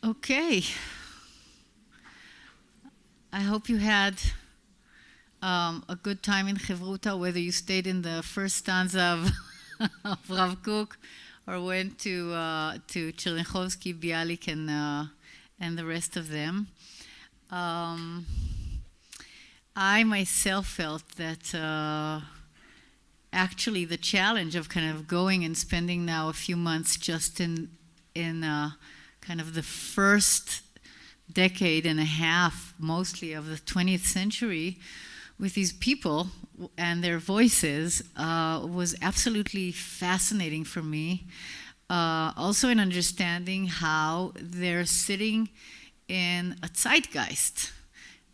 Okay. I hope you had a good time in Chevruta, whether you stayed in the first stanza of Rav Kook or went to Chernichovsky, Bialik, and the rest of them. I myself felt that actually the challenge of kind of going and spending now a few months just in kind of the first decade and a half, mostly of the 20th century, with these people and their voices was absolutely fascinating for me. Also in understanding how they're sitting in a zeitgeist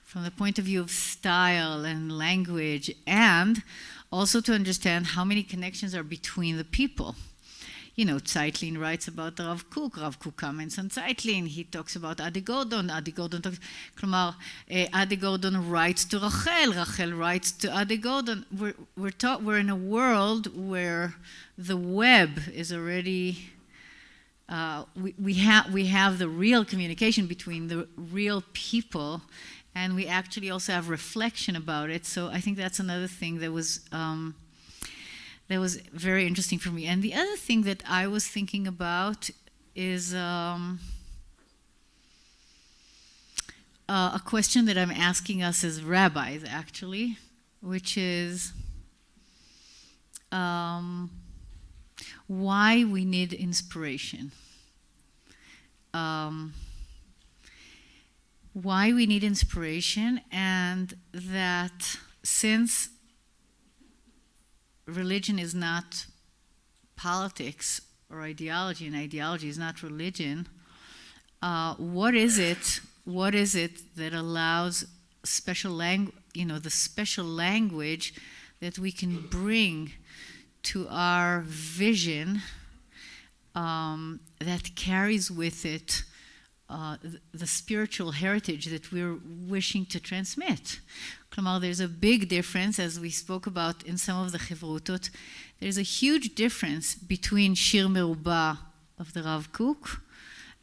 from the point of view of style and language, and also to understand how many connections are between the people. You know, Zeitlin writes about Rav Kook comments on Zeitlin, he talks about Adi Gordon talks, כלומר, Adi Gordon writes to Rachel writes to Adi Gordon. We're in a world where the web is already, we have the real communication between the real people, and we actually also have reflection about it. So I think that's another thing that was very interesting for me. And the other thing that I was thinking about is a question that I'm asking us as rabbis, actually, which is why we need inspiration. Why we need inspiration, and that since religion is not politics or ideology, and ideology is not religion, what is it that allows special language, the special language that we can bring to our vision that carries with it the spiritual heritage that we're wishing to transmit. Klamar, there's a big difference, as we spoke about in some of the Chevrutot. There's a huge difference between Shir Merubah of the Rav Kook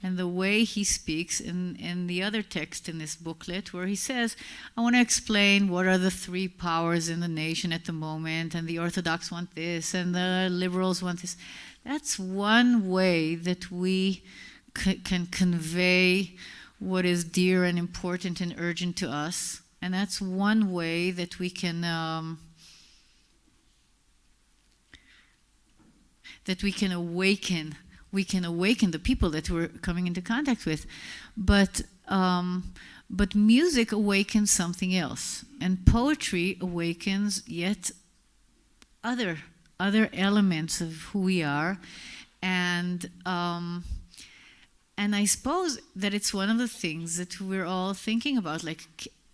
and the way he speaks in the other text in this booklet, where he says, I want to explain what are the three powers in the nation at the moment, and the Orthodox want this, and the liberals want this. That's one way that we can convey what is dear and important and urgent to us, and that's one way that we can awaken the people that we're coming into contact with. But music awakens something else, and poetry awakens yet other elements of who we are, and I suppose that it's one of the things that we're all thinking about, like,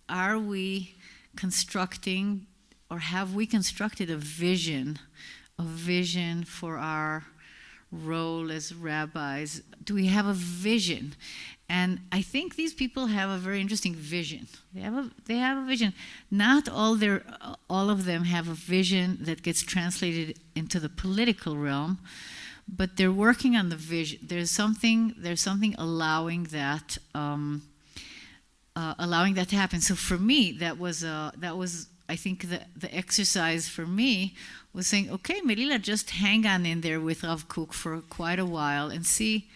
are we constructing, or have we constructed a vision for our role as rabbis? Do we have a vision? And I think these people have a very interesting vision. They have a vision. Not all of them have a vision that gets translated into the political realm, but they're working on the vision. There's something allowing that to happen. So for me, that was I think the exercise for me was saying, okay, Melila, just hang on in there with Rav Kook for quite a while and see.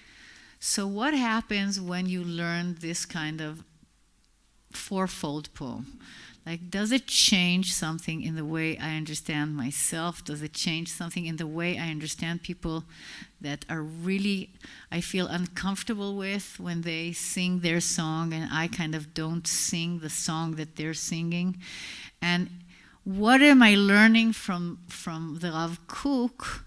So what happens when you learn this kind of fourfold poem? Like, does it change something in the way I understand myself? Does it change something in the way I understand people that are really, I feel uncomfortable with when they sing their song and I kind of don't sing the song that they're singing? And what am I learning from the Rav Kook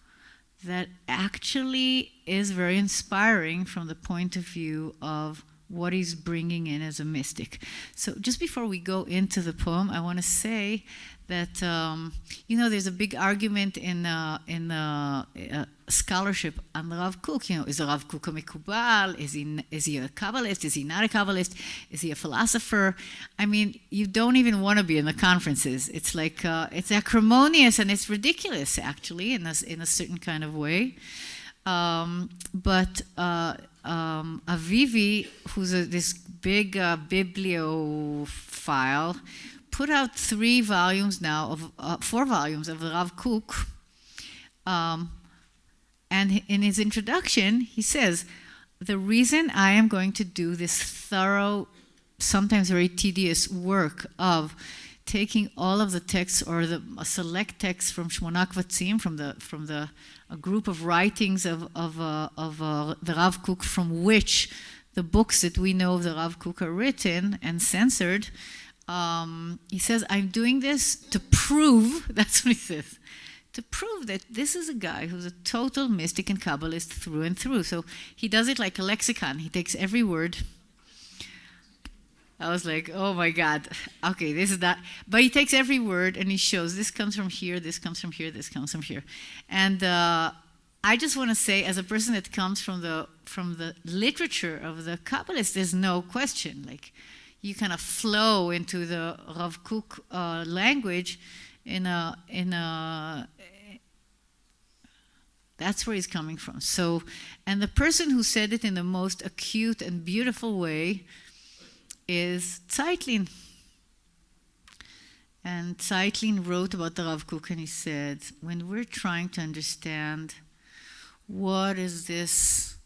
that actually is very inspiring from the point of view of what he's bringing in as a mystic? So just before we go into the poem, I want to say that there's a big argument in scholarship on Rav Kook. Is Rav Kook a Mikubal? Is he a Kabbalist? Is he not a Kabbalist? Is he a philosopher? I mean, you don't even want to be in the conferences. It's like it's acrimonious and it's ridiculous, actually, in a certain kind of way. But Avivi, who's this big bibliophile, put out 4 volumes of the Rav Kook. And in his introduction, he says, the reason I am going to do this thorough, sometimes very tedious work of taking all of the texts or a select text from Shmona Kvatzim, from a group of writings of the Rav Kook, from which the books that we know of the Rav Kook are written and censored. He says, I'm doing this to prove, that's what he says, to prove that this is a guy who's a total mystic and Kabbalist through and through. So he does it like a lexicon. He takes every word. I was like, oh my God, okay, this is that. But he takes every word and he shows this comes from here, this comes from here, this comes from here. And I just want to say, as a person that comes from the literature of the Kabbalists, there's no question. Like, you kind of flow into the Rav Kook language that's where he's coming from. So, and the person who said it in the most acute and beautiful way is Zeitlin. And Zeitlin wrote about the Rav Kook, and he said, when we're trying to understand what is this,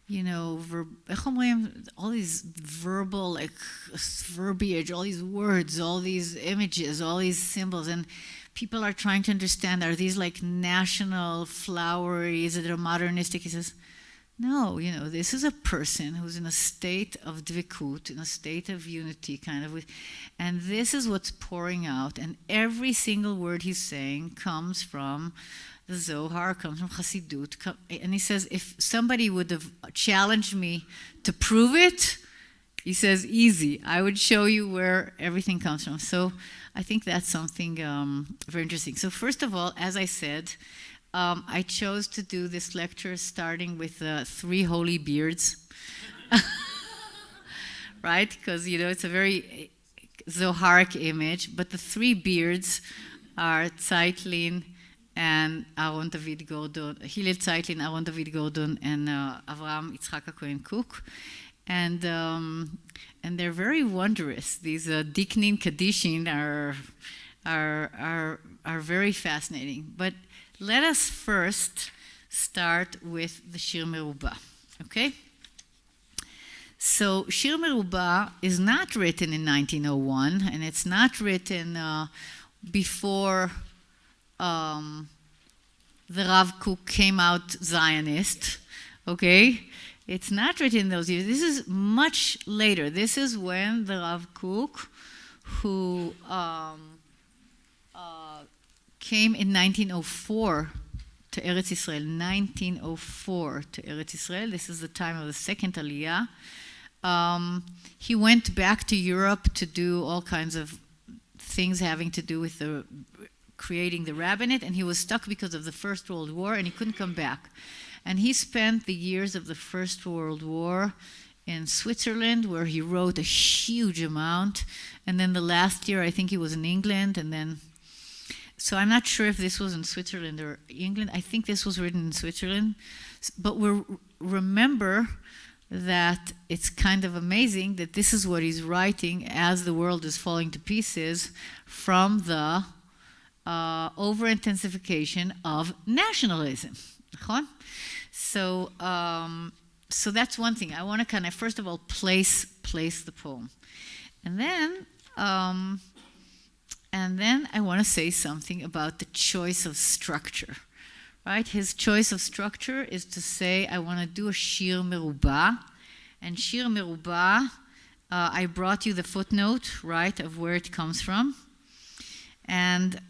all these verbal, like verbiage, all these words, all these images, all these symbols, and people are trying to understand, are these like national, flowery, is it a modernistic? He says, no, this is a person who's in a state of dvikut, in a state of unity, kind of, and this is what's pouring out, and every single word he's saying comes from the Zohar, comes from Chassidut, and he says, if somebody would have challenged me to prove it, he says, easy, I would show you where everything comes from. So I think that's something very interesting. So first of all, as I said, I chose to do this lecture starting with 3 holy beards, right? Because, it's a very Zoharic image, but the 3 beards are Zeitlin, and Aaron David Gordon, Hillel Zeitlin, Aaron David Gordon, and Avraham Yitzchak Cohen Cook. And they're very wondrous. These Diknin Kadishin are very fascinating. But let us first start with the Shir Merubah, okay? So Shir Merubah is not written in 1901, and it's not written before the Rav Kook came out Zionist, okay? It's not written in those years. This is much later. This is when the Rav Kook, who came in 1904 to Eretz Yisrael, 1904 to Eretz Yisrael. This is the time of the second Aliyah. He went back to Europe to do all kinds of things having to do with creating the rabbinate, and he was stuck because of the First World War, and he couldn't come back. And he spent the years of the First World War in Switzerland, where he wrote a huge amount. And then the last year, I think he was in England. And then, so I'm not sure if this was in Switzerland or England. I think this was written in Switzerland. But remember that it's kind of amazing that this is what he's writing as the world is falling to pieces from the over-intensification of nationalism. So, so that's one thing. I want to kind of, first of all, place the poem. And then I want to say something about the choice of structure, right? His choice of structure is to say, I want to do a Shir Merubah. And Shir Merubah, I brought you the footnote, right, of where it comes from. And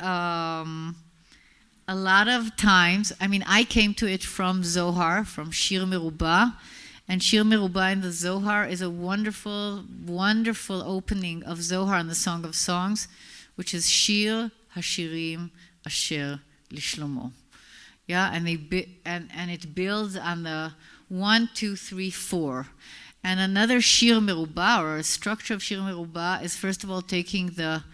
a lot of times, I came to it from Zohar, from Shir Merubah, and Shir Merubah in the Zohar is a wonderful, wonderful opening of Zohar and the Song of Songs, which is Shir Hashirim Asher Lishlomo. Yeah, and it builds on the 1, 2, 3, 4. And another Shir Merubah, or a structure of Shir Merubah, is first of all taking the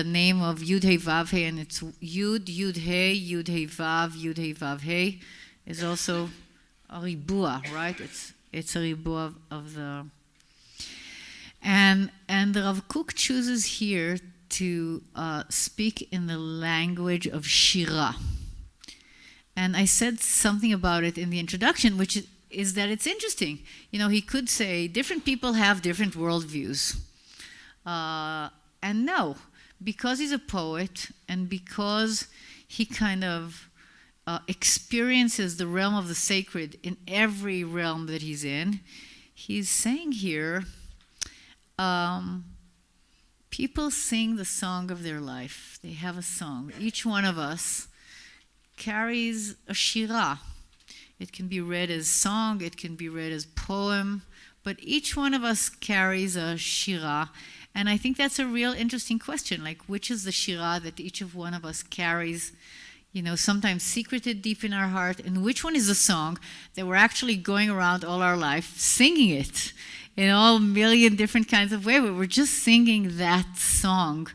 name of Yud Hey Vav Hey, and it's Yud Hey Yud Hey Vav Hey is also a ribua, right? it's a ribu of the... And the Rav Kook chooses here to speak in the language of Shira. And I said something about it in the introduction, which is that it's interesting. You know, he could say different people have different worldviews. And no, because he's a poet and because he kind of experiences the realm of the sacred in every realm that he's in, he's saying here, people sing the song of their life. They have a song. Each one of us carries a shira. It can be read as song, it can be read as poem, but each one of us carries a shira. And I think that's a real interesting question, like which is the shira that each of one of us carries, you know, sometimes secreted deep in our heart, and which one is a song that we're actually going around all our life singing it in all million different kinds of ways, where we're just singing that song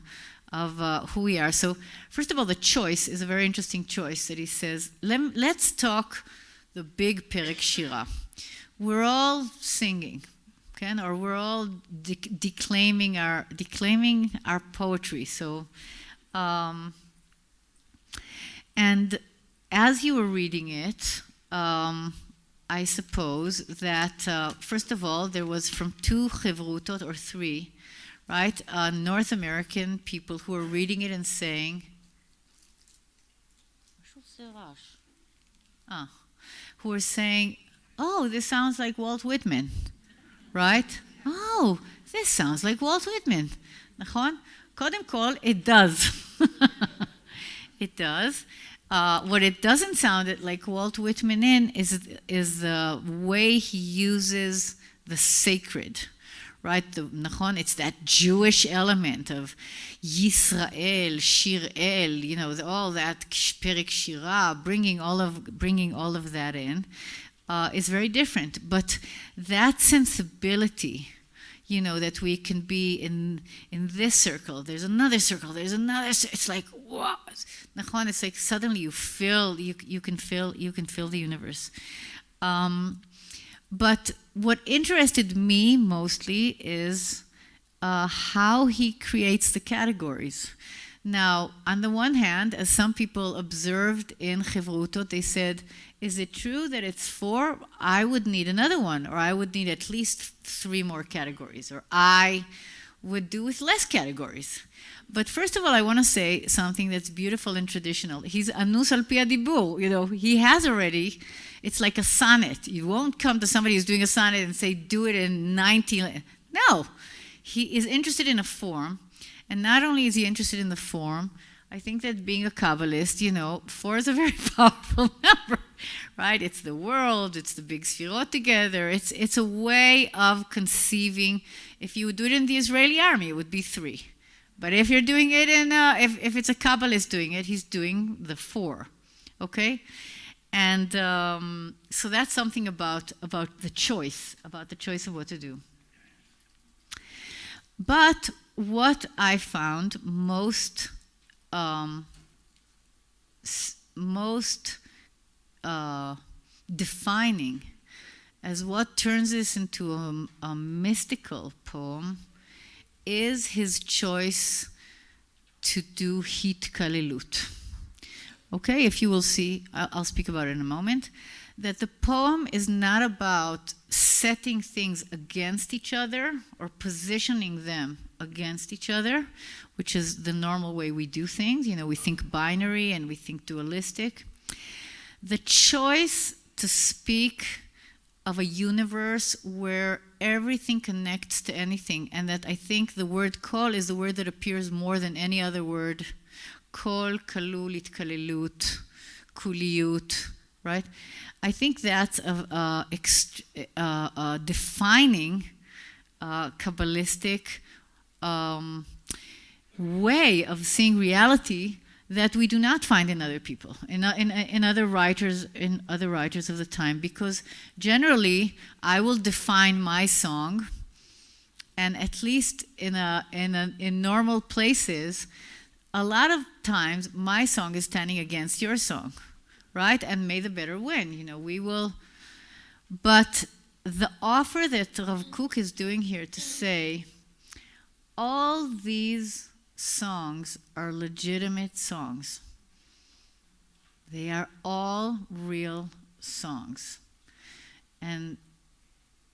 of who we are. So first of all, the choice is a very interesting choice that he says, let's talk the big Perek Shira. We're all singing, okay? Or we're all declaiming our poetry. So, and as you were reading it, I suppose that, first of all, there was from 2 chevrutot, or 3, right, North American people who were reading it and saying, who were saying, oh, this sounds like Walt Whitman, right? Oh, this sounds like Walt Whitman. נכון? קודם כל, it does. It does. What it doesn't sound like Walt Whitman in is the way he uses the sacred, right? It's that Jewish element of Yisrael, Shir El, you know, all that Perek Shira, bringing all of that in, is very different. But that sensibility, you know, that we can be in this circle, there's another circle, it's like, wow, it's like suddenly you can feel the universe. But what interested me mostly is how he creates the categories. Now, on the one hand, as some people observed in Chevrutot, they said, is it true that it's 4? I would need another one, or I would need at least 3 more categories, or I would do with less categories. But first of all, I want to say something that's beautiful and traditional. He's anus al pi hadibur, you know, he has already, it's like a sonnet. You won't come to somebody who's doing a sonnet and say, do it in 19. No, he is interested in a form. And not only is he interested in the form, I think that being a Kabbalist, you know, 4 is a very powerful number, right? It's the world, it's the big sfirot together. It's a way of conceiving. If you would do it in the Israeli army, it would be 3. But if you're doing it in, if it's a Kabbalist doing it, he's doing the 4, okay? And so that's something about the choice of what to do. But what I found most defining as what turns this into a mystical poem is his choice to do hitkalelut. Okay, if you will see, I'll speak about it in a moment, that the poem is not about setting things against each other or positioning them against each other, which is the normal way we do things. You know, we think binary and we think dualistic. The choice to speak of a universe where everything connects to anything, and that I think the word kol is the word that appears more than any other word. Kol, kalul, itkalelut, kuliyut, right? I think that's a defining Kabbalistic way of seeing reality that we do not find in other people, in other writers of the time, because generally I will define my song, and at least in normal places, a lot of times my song is standing against your song, right? And may the better win. You know, we will. But the offer that Rav Kook is doing here to say, all these songs are legitimate songs. They are all real songs. And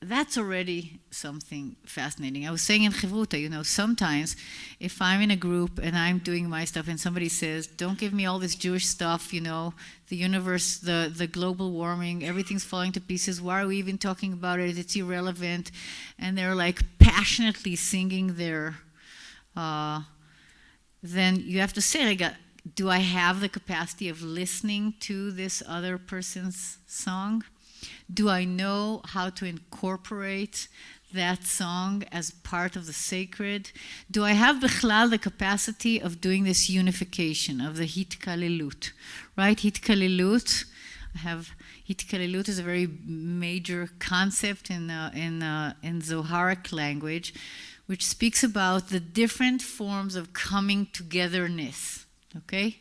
that's already something fascinating. I was saying in Chivruta, sometimes if I'm in a group and I'm doing my stuff and somebody says, don't give me all this Jewish stuff, the universe, the global warming, everything's falling to pieces, why are we even talking about it? It's irrelevant. And they're like passionately singing their, then you have to say, do I have the capacity of listening to this other person's song? Do I know how to incorporate that song as part of the sacred? Do I have bichlal the capacity of doing this unification of the hitkalelut, right? Hitkalelut is a very major concept in Zoharic language, which speaks about the different forms of coming togetherness, okay?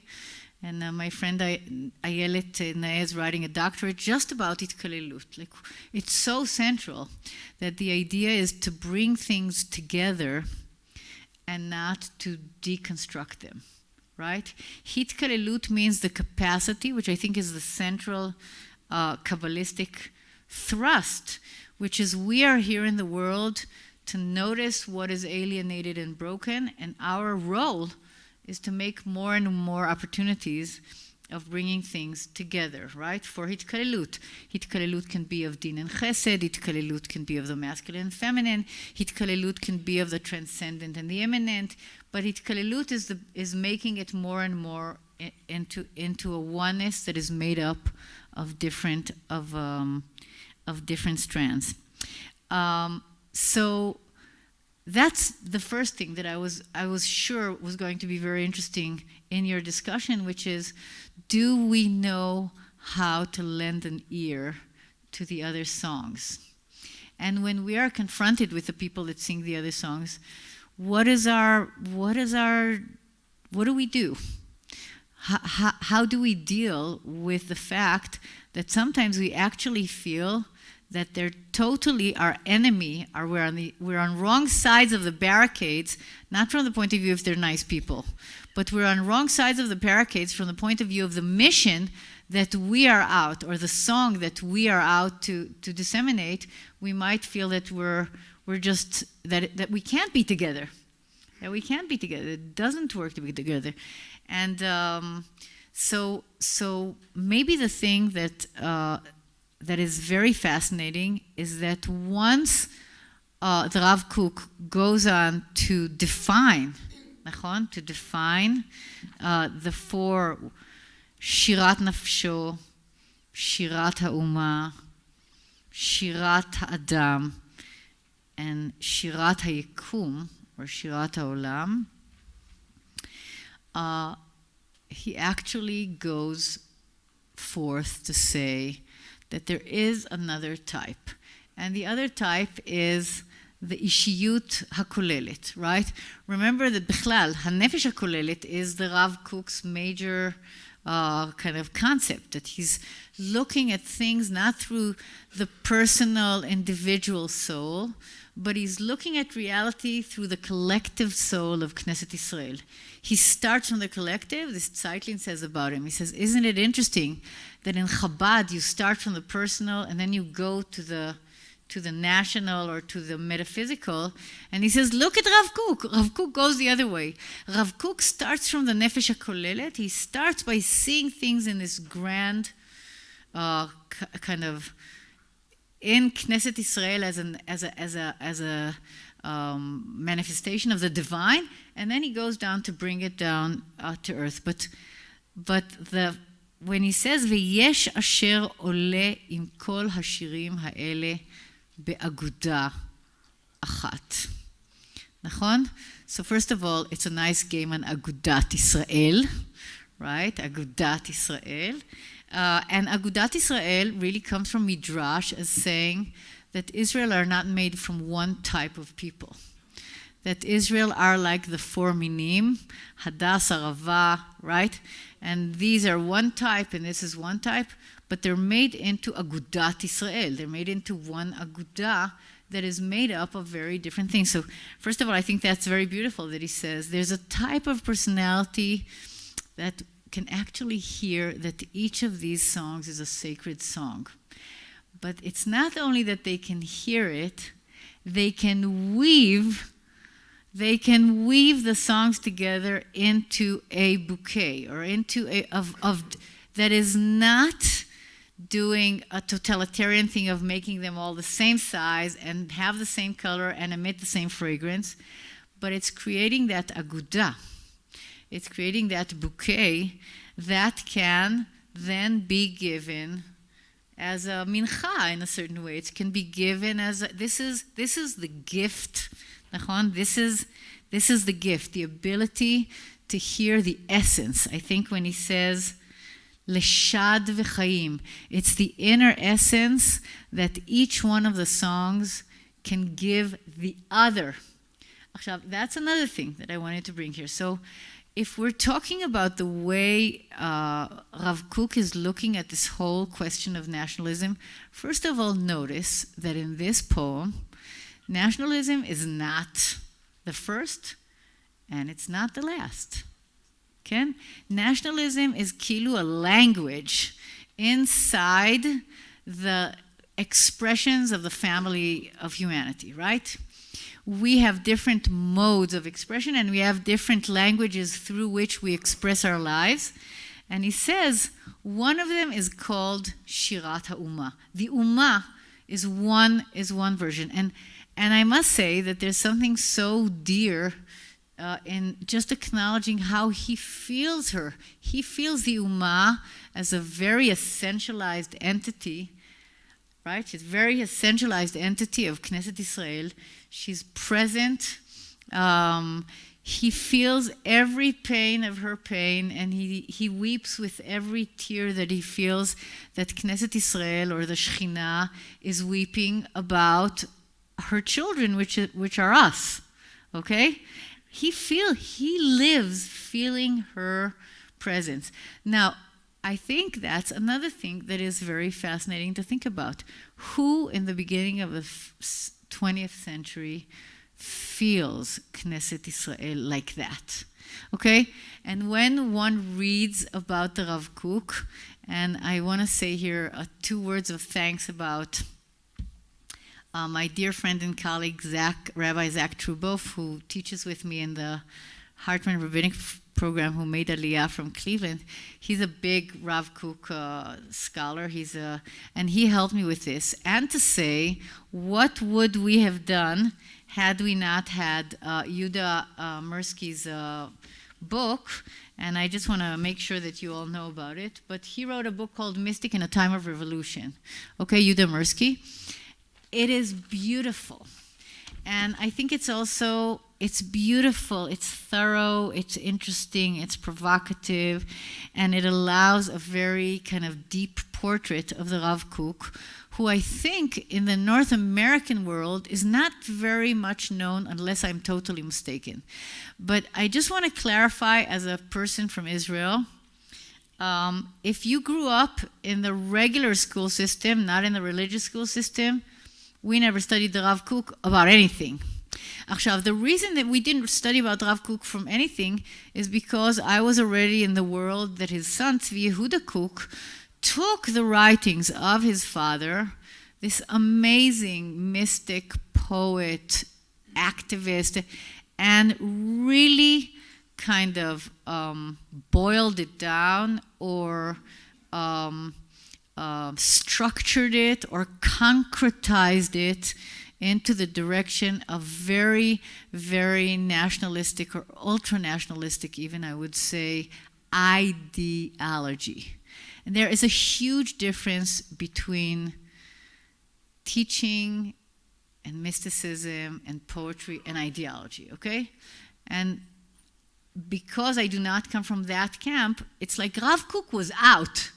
And my friend Ayelet Nae is writing a doctorate just about Hitkalelut. It's so central that the idea is to bring things together and not to deconstruct them, right? Hitkalelut means the capacity, which I think is the central Kabbalistic thrust, which is we are here in the world to notice what is alienated and broken, and our role is to make more and more opportunities of bringing things together, right? For Hitkalelut. Hitkalelut can be of din and chesed, Hitkalelut can be of the masculine and feminine, Hitkalelut can be of the transcendent and the immanent, but Hitkalelut is making it more and more into a oneness that is made up of different strands. So that's the first thing that I was sure was going to be very interesting in your discussion, which is, do we know how to lend an ear to the other songs? And when we are confronted with the people that sing the other songs, what do we do? How do we deal with the fact that sometimes we actually feel that they're totally our enemy, or we're on wrong sides of the barricades, not from the point of view if they're nice people, but we're on wrong sides of the barricades from the point of view of the mission that we are out, or the song that we are out to disseminate. We might feel that we're just, that we can't be together. That we can't be together. It doesn't work to be together. And so maybe the thing that is very fascinating is that once the Rav Kook goes on to define the four Shirat Nafsho, Shirat Ha'uma, Shirat Ha'adam, and Shirat Hayikum, or Shirat Ha'olam, he actually goes forth to say that there is another type. And the other type is the Ishiyut HaKolelet, right? Remember that Bichlal, HaNefesh HaKolelet is the Rav Kook's major kind of concept, that he's looking at things not through the personal, individual soul, but he's looking at reality through the collective soul of Knesset Israel. He starts from the collective. This Zeitlin says about him. He says, isn't it interesting that in Chabad you start from the personal and then you go to the national or to the metaphysical? And he says, look at Rav Kook. Rav Kook goes the other way. Rav Kook starts from the Nefesh HaKolelet. He starts by seeing things in this grand kind of in Knesset Israel as a manifestation of the divine, and then he goes down to bring it down to earth. But when he says "V'yesh asher ole im kol hashirim ha'ele be'aguda achat," nachon? So first of all, it's a nice game on Agudat Israel, right? Agudat Israel. And Agudat Israel really comes from Midrash as saying that Israel are not made from one type of people. That Israel are like the four minim, Hadas, Arava, right? And these are one type and this is one type, but they're made into Agudat Israel. They're made into one Agudah that is made up of very different things. So first of all, I think that's very beautiful that he says there's a type of personality that can actually hear that each of these songs is a sacred song. But it's not only that they can hear it, they can weave the songs together into a bouquet, or into that is not doing a totalitarian thing of making them all the same size and have the same color and emit the same fragrance, but it's creating that agudah. It's creating that bouquet that can then be given as a mincha in a certain way. It can be given as this is the gift. This is the gift, the ability to hear the essence. I think when he says Leshad v'chaim, it's the inner essence that each one of the songs can give the other. That's another thing that I wanted to bring here. So if we're talking about the way Rav Kook is looking at this whole question of nationalism, first of all, notice that in this poem, nationalism is not the first and it's not the last. Okay? Nationalism is kilu, a language inside the expressions of the family of humanity, right? We have different modes of expression and we have different languages through which we express our lives. And he says one of them is called Shirat HaUmmah. The Ummah is one version. And I must say that there's something so dear in just acknowledging how he feels her. He feels the Ummah as a very essentialized entity, right? She's a very essentialized entity of Knesset Israel. She's present. He feels every pain of her pain, and he weeps with every tear that he feels that Knesset Israel, or the Shekhinah, is weeping about her children, which are us. Okay? He lives feeling her presence. Now, I think that's another thing that is very fascinating to think about. Who in the beginning of the 20th century feels Knesset Israel like that? Okay? And when one reads about the Rav Kook, and I want to say here 2 words of thanks about my dear friend and colleague, Rabbi Zach Truboff, who teaches with me in the Hartman Rabbinic program, who made Aliyah from Cleveland. He's a big Rav Kook scholar. And he helped me with this. And to say, what would we have done had we not had Yuda Mirsky's book? And I just want to make sure that you all know about it. But he wrote a book called Mystic in a Time of Revolution. Okay, Yuda Mirsky. It is beautiful. And I think it's beautiful, it's thorough, it's interesting, it's provocative, and it allows a very kind of deep portrait of the Rav Kook, who I think in the North American world is not very much known, unless I'm totally mistaken. But I just want to clarify, as a person from Israel, if you grew up in the regular school system, not in the religious school system, we never studied the Rav Kook about anything. The reason that we didn't study about Rav Kook from anything is because I was already in the world that his son, Tzvi Yehuda Kook, took the writings of his father, this amazing mystic, poet, activist, and really kind of boiled it down, or structured it or concretized it into the direction of very, very nationalistic, or ultra-nationalistic even, I would say, ideology. And there is a huge difference between teaching and mysticism and poetry and ideology, okay? And because I do not come from that camp, it's like Rav Kook was out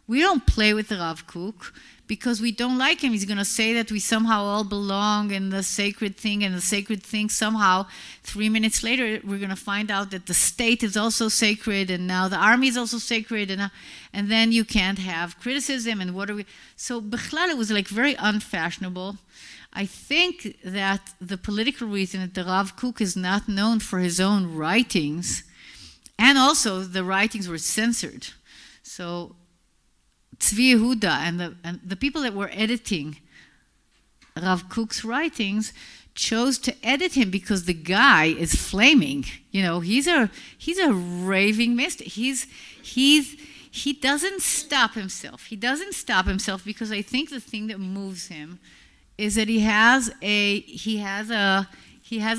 We don't play with the Rav Kook because we don't like him. He's going to say that we somehow all belong in the sacred thing, and the sacred thing somehow, 3 minutes later, we're going to find out that the state is also sacred, and now the army is also sacred, and then you can't have criticism, and what are we... So, Bechlal, it was like very unfashionable. I think that the political reason that the Rav Kook is not known for his own writings, and also the writings were censored. So, Tzvi Yehuda and the people that were editing Rav Kook's writings chose to edit him because the guy is flaming. You know, he's a raving mystic. He doesn't stop himself. He doesn't stop himself because I think the thing that moves him is that he has a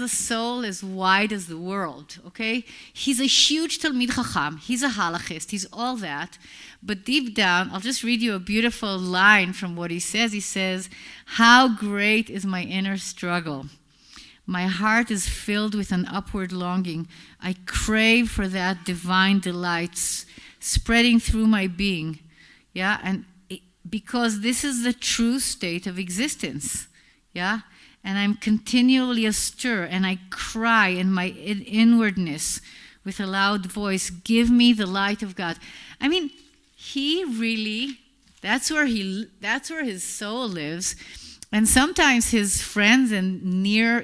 soul as wide as the world, okay? He's a huge Talmid Chacham. He's a halachist. He's all that. But deep down, I'll just read you a beautiful line from what he says. He says, "How great is my inner struggle. My heart is filled with an upward longing. I crave for that divine delight spreading through my being." Yeah, and because this is the true state of existence. Yeah? And I'm continually astir, and I cry in my inwardness with a loud voice, "Give me the light of God." I mean, he really, that's where his soul lives. And sometimes his friends and near,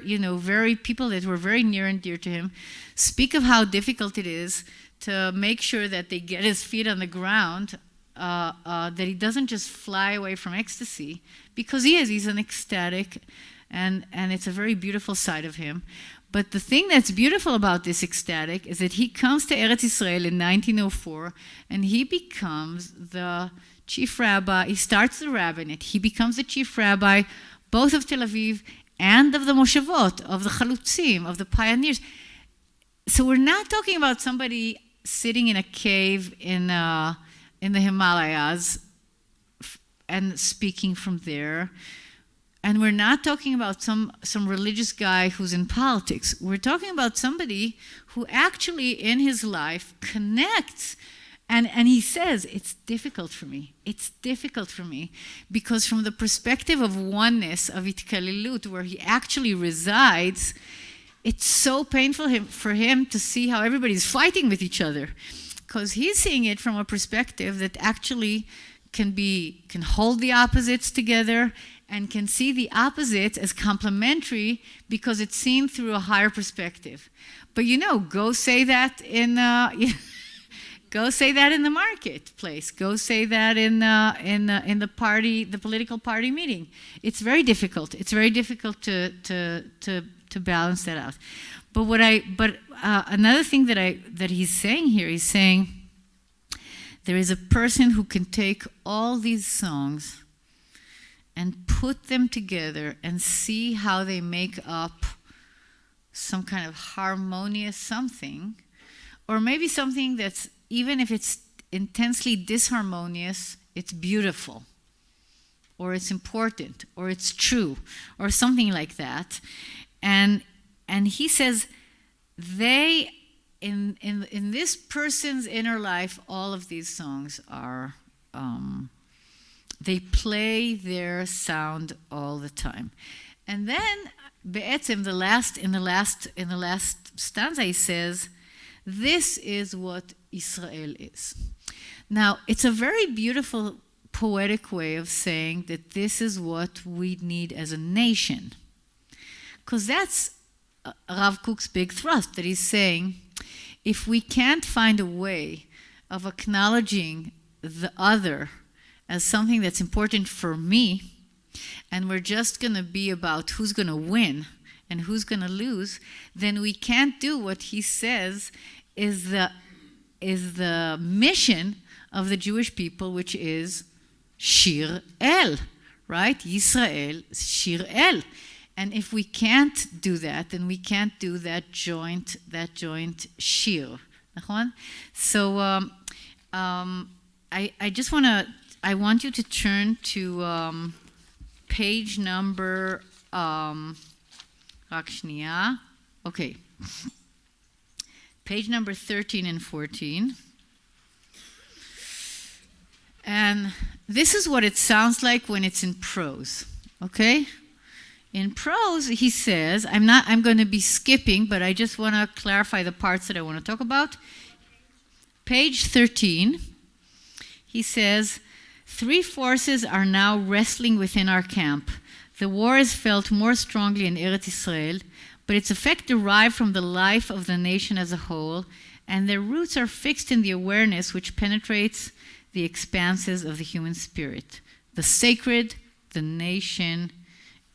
people that were very near and dear to him speak of how difficult it is to make sure that they get his feet on the ground, that he doesn't just fly away from ecstasy, because he's an ecstatic, and it's a very beautiful side of him. But the thing that's beautiful about this ecstatic is that he comes to Eretz Israel in 1904, and he becomes the chief rabbi. He starts the rabbinate. He becomes the chief rabbi, both of Tel Aviv and of the Moshavot, of the Chalutzim, of the pioneers. So we're not talking about somebody sitting in a cave in the Himalayas and speaking from there. And we're not talking about some religious guy who's in politics. We're talking about somebody who actually in his life connects. And he says, it's difficult for me. It's difficult for me because from the perspective of oneness, of Itkalilut, where he actually resides, it's so painful for him to see how everybody's fighting with each other. Because he's seeing it from a perspective that actually can hold the opposites together and can see the opposites as complementary because it's seen through a higher perspective. But go say that in go say that in the marketplace. Go say that in the party, the political party meeting. It's very difficult. It's very difficult to balance that out. But another thing that he's saying here, he's saying there is a person who can take all these songs and put them together and see how they make up some kind of harmonious something, or maybe something that's, even if it's intensely disharmonious, it's beautiful, or it's important, or it's true, or something like that. And he says, in this person's inner life, all of these songs are, they play their sound all the time. And then, in the last stanza, he says, this is what Israel is. Now, it's a very beautiful, poetic way of saying that this is what we need as a nation. Because that's Rav Kook's big thrust, that he's saying, if we can't find a way of acknowledging the other as something that's important for me, and we're just going to be about who's going to win and who's going to lose, then we can't do what he says is the mission of the Jewish people, which is Shir El, right? Yisrael, Shir El. And if we can't do that, then we can't do that joint shir. So I want you to turn to page number, okay. Page number 13 and 14. And this is what it sounds like when it's in prose, okay? In prose, he says, I'm going to be skipping, but I just want to clarify the parts that I want to talk about. Page 13, he says, 3 forces are now wrestling within our camp. The war is felt more strongly in Eretz Israel, but its effect derived from the life of the nation as a whole, and their roots are fixed in the awareness which penetrates the expanses of the human spirit, the sacred, the nation,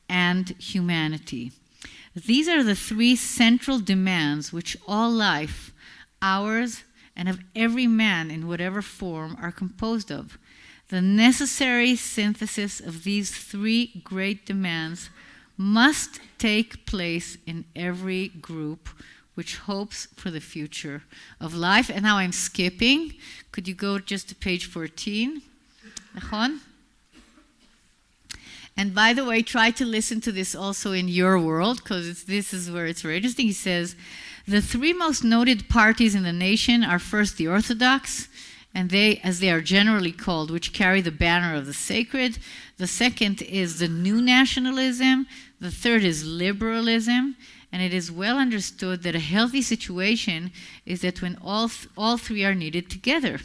and humanity. These are the 3 central demands which all life, ours, and of every man in whatever form, are composed of. The necessary synthesis of these 3 great demands must take place in every group which hopes for the future of life. And now I'm skipping. Could you go just to page 14? Nachon? And by the way, try to listen to this also in your world, because this is where it's very interesting. He says, the 3 most noted parties in the nation are first the Orthodox, and they, as they are generally called, which carry the banner of the sacred. The second is the new nationalism. The third is liberalism. And it is well understood that a healthy situation is that when all 3 are needed together.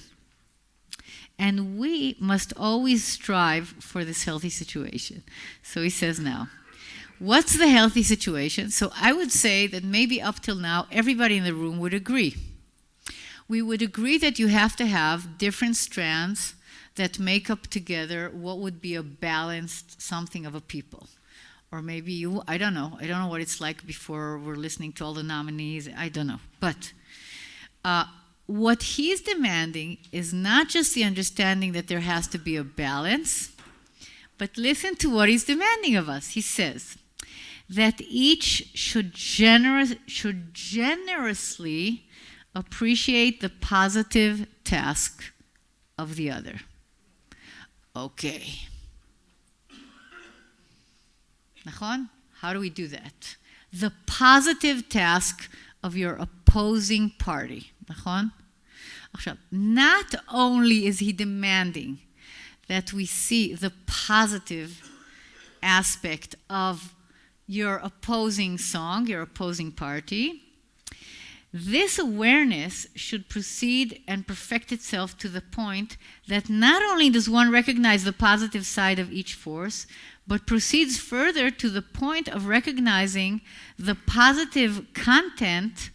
And we must always strive for this healthy situation. So he says now, what's the healthy situation? So I would say that maybe up till now, everybody in the room would agree. We would agree that you have to have different strands that make up together what would be a balanced something of a people. Or maybe you, I don't know what it's like before we're listening to all the nominees, I don't know. But what he's demanding is not just the understanding that there has to be a balance, but listen to what he's demanding of us. He says that each should generously appreciate the positive task of the other. Okay. Nachon? How do we do that? The positive task of your opposing party. Nachon? Not only is he demanding that we see the positive aspect of your opposing song, your opposing party, this awareness should proceed and perfect itself to the point that not only does one recognize the positive side of each force, but proceeds further to the point of recognizing the positive content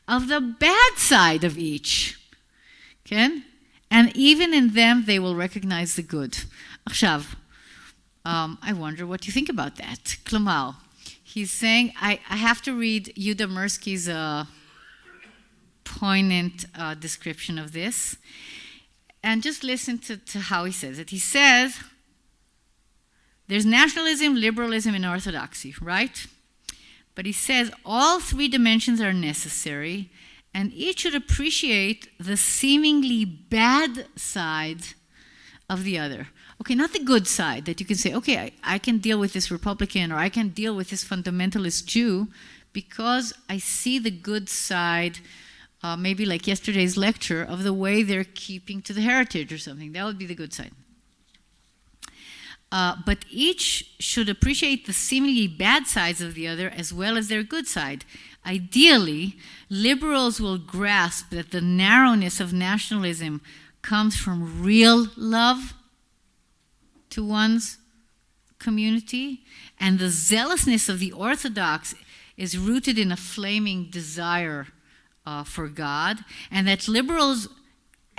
of the bad side of each. Okay? And even in them, they will recognize the good. עכשיו, I wonder what you think about that. Klamar, he's saying, I have to read Yuda Mirsky's poignant description of this. And just listen to how he says it. He says, there's nationalism, liberalism, and orthodoxy, right? But he says all 3 dimensions are necessary, and each should appreciate the seemingly bad side of the other. Okay, not the good side that you can say, okay, I can deal with this Republican, or I can deal with this fundamentalist Jew because I see the good side, maybe like yesterday's lecture, of the way they're keeping to the heritage or something. That would be the good side. But each should appreciate the seemingly bad sides of the other as well as their good side. Ideally, liberals will grasp that the narrowness of nationalism comes from real love to one's community, and the zealousness of the Orthodox is rooted in a flaming desire for God, and that liberals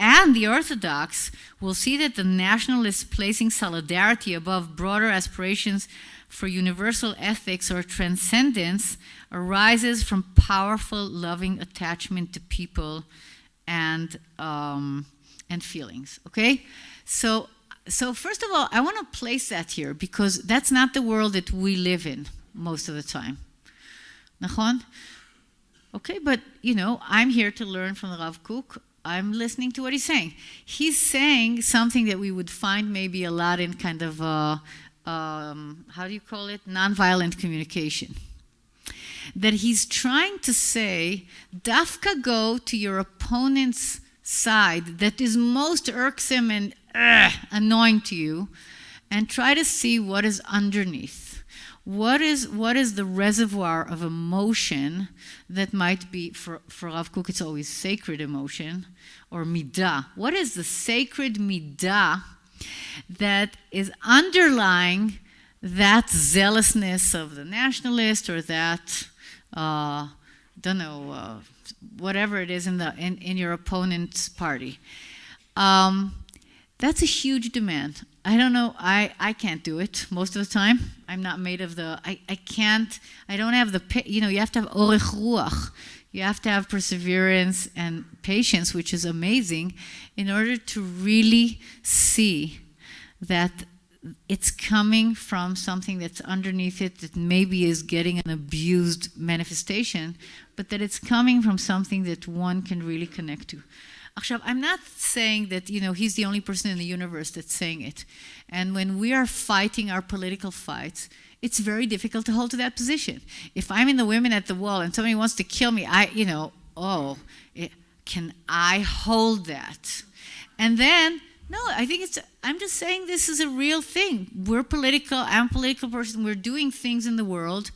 and the Orthodox will see that the nationalists placing solidarity above broader aspirations for universal ethics or transcendence arises from powerful, loving attachment to people and feelings. Okay, so first of all, I want to place that here because that's not the world that we live in most of the time. Nachon? Okay, but I'm here to learn from the Rav Kook. I'm listening to what he's saying. He's saying something that we would find maybe a lot in kind of, how do you call it? Nonviolent communication. That he's trying to say, dafka go to your opponent's side that is most irksome and annoying to you, and try to see what is underneath. What is the reservoir of emotion that might be, for Rav Kook, it's always sacred emotion, or midah. What is the sacred midah that is underlying that zealousness of the nationalist, or that, whatever it is in your opponent's party? That's a huge demand. I don't know, I can't do it most of the time. I'm not made of I don't have you have to have orech ruach. You have to have perseverance and patience, which is amazing, in order to really see that it's coming from something that's underneath it that maybe is getting an abused manifestation, but that it's coming from something that one can really connect to. I'm not saying that, he's the only person in the universe that's saying it. And when we are fighting our political fights, it's very difficult to hold to that position. If I'm in the Women at the Wall and somebody wants to kill me, can I hold that? And then, no, I'm just saying this is a real thing. We're political, I'm a political person, we're doing things in the world.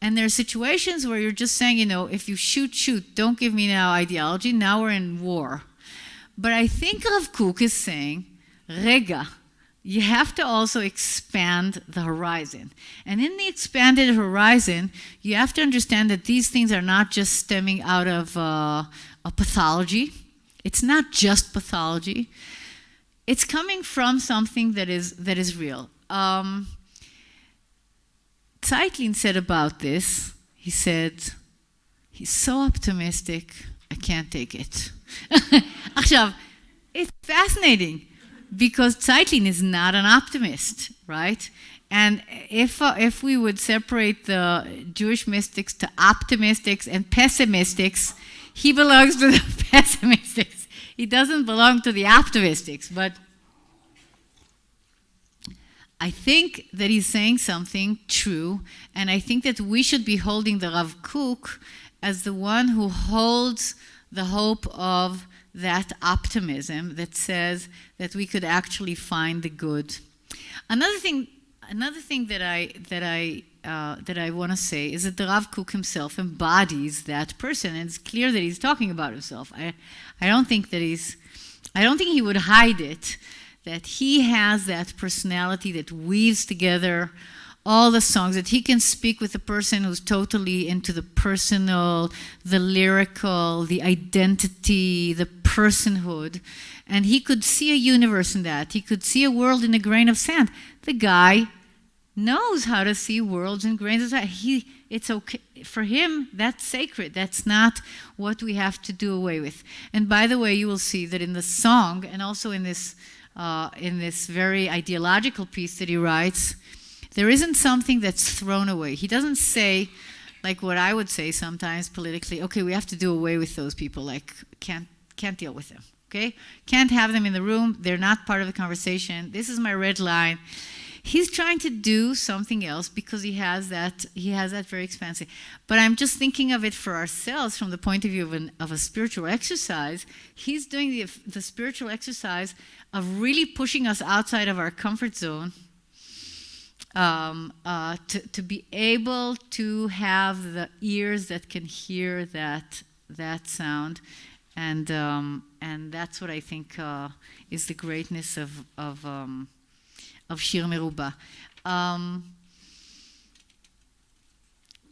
And there are situations where you're just saying, if you shoot, don't give me now ideology, now we're in war. But I think Rav Kook is saying, Rega, you have to also expand the horizon. And in the expanded horizon, you have to understand that these things are not just stemming out of a pathology. It's not just pathology. It's coming from something that is real. Zeitlin said about this, he said, he's so optimistic, I can't take it. It's fascinating, because Zeitlin is not an optimist, right? And if we would separate the Jewish mystics to optimistics and pessimistics, he belongs to the pessimistics. He doesn't belong to the optimistics, but I think that he's saying something true, and I think that we should be holding the Rav Kook as the one who holds the hope of that optimism that says that we could actually find the good. Another thing that I want to say is that the Rav Kook himself embodies that person, and it's clear that he's talking about himself. I don't think he would hide it, that he has that personality that weaves together all the songs, that he can speak with a person who's totally into the personal, the lyrical, the identity, the personhood, and he could see a universe in that. He could see a world in a grain of sand. The guy knows how to see worlds in grains of sand. It's okay for him. That's sacred. That's not what we have to do away with. And by the way, you will see that in the song, and also in this very ideological piece that he writes, there isn't something that's thrown away. He doesn't say, like what I would say sometimes politically, okay, we have to do away with those people, like can't deal with them, okay? Can't have them in the room, they're not part of the conversation, this is my red line. He's trying to do something else because he has that very expansive. But I'm just thinking of it for ourselves from the point of view of a spiritual exercise. He's doing the spiritual exercise of really pushing us outside of our comfort zone, to be able to have the ears that can hear that sound, and that's what I think is the greatness of Shir Meruba.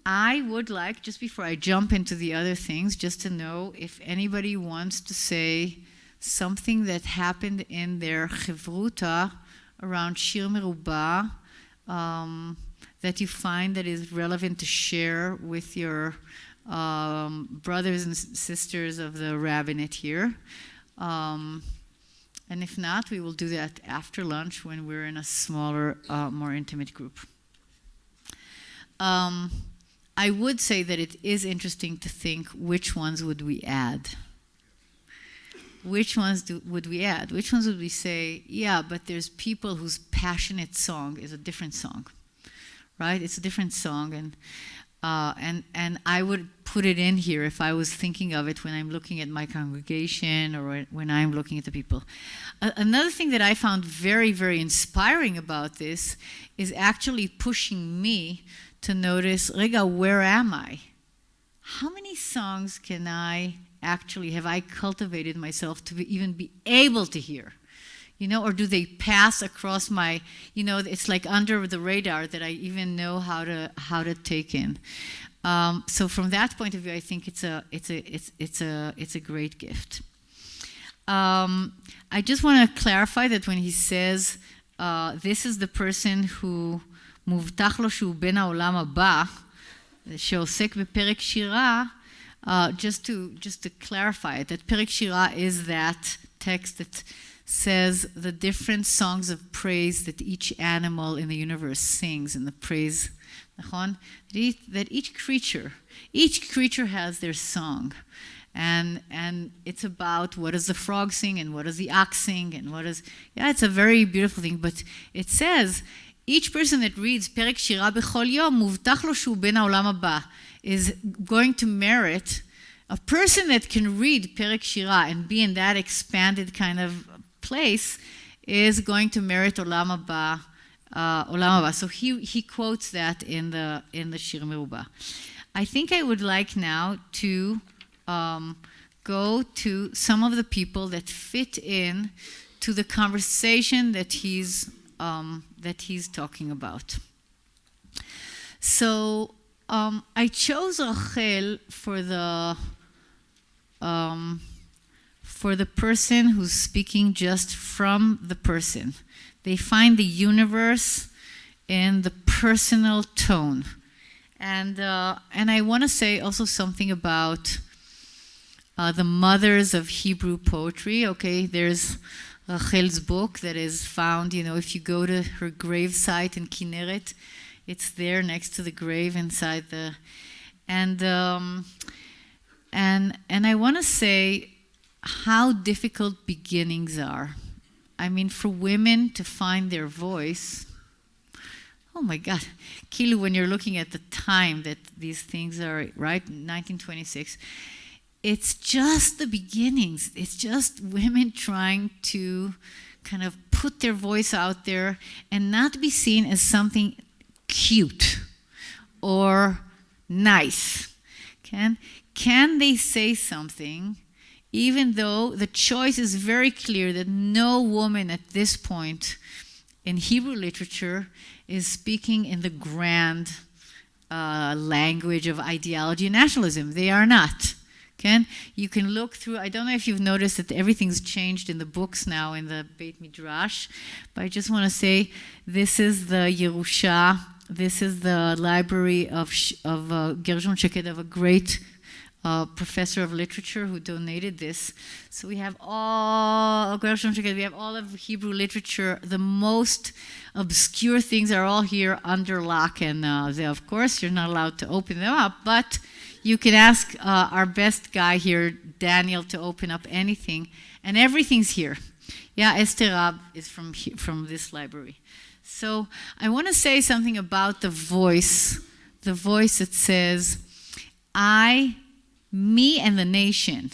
I would like, just before I jump into the other things, just to know if anybody wants to say something that happened in their chevruta around Shir Meruba, that you find that is relevant to share with your brothers and sisters of the rabbinate here. And if not, we will do that after lunch when we're in a smaller, more intimate group. I would say that it is interesting to think which ones would we add. Which ones would we add? Which ones would we say, yeah, but there's people whose passionate song is a different song, right? It's a different song, and I would put it in here if I was thinking of it when I'm looking at my congregation or when I'm looking at the people. Another thing that I found very, very inspiring about this is actually pushing me to notice, Rega, where am I? How many songs have I cultivated myself to even be able to hear? Or do they pass across my, it's like under the radar that I even know how to take in. So from that point of view, I think it's a great gift. I just want to clarify that when he says, this is the person who מובטח לו שהוא בן העולם הבא, שעוסק בפרק שירה, just to clarify it, that פרק שירה is that text that says the different songs of praise that each animal in the universe sings, and the praise, that each creature has their song. And it's about what does the frog sing and what does the ox sing and it's a very beautiful thing. But it says, each person that reads פרק שירה בכל יום, מובטח לו שהוא בן העולם הבא, is going to merit, a person that can read פרק שירה and be in that expanded kind of place is going to merit עולם הבא. So he quotes that in the שיר מרובע. I think I would like now to go to some of the people that fit in to the conversation that he's talking about. So I chose Rachel for the person who's speaking just from the person. They find the universe in the personal tone. And I want to say also something about the mothers of Hebrew poetry. Okay, there's Rachel's book that is found, if you go to her grave site in Kinneret, it's there next to the grave inside the... And I want to say how difficult beginnings are. I mean, for women to find their voice, oh my God, Kilu, when you're looking at the time that these things are, right, 1926, it's just the beginnings. It's just women trying to kind of put their voice out there and not be seen as something cute or nice. Can they say something even though the choice is very clear that no woman at this point in Hebrew literature is speaking in the grand language of ideology and nationalism? They are not. You can look through, I don't know if you've noticed that everything's changed in the books now in the Beit Midrash, but I just want to say this is the Yerusha, this is the library of Gershon Sheked, of a great professor of literature who donated this. So we have all, Gershon Sheked, we have all of Hebrew literature. The most obscure things are all here under lock, and of course you're not allowed to open them up, but you can ask our best guy here, Daniel, to open up anything, and everything's here. Yeah, Esther Rab is from this library. So I want to say something about the voice that says, me and the nation,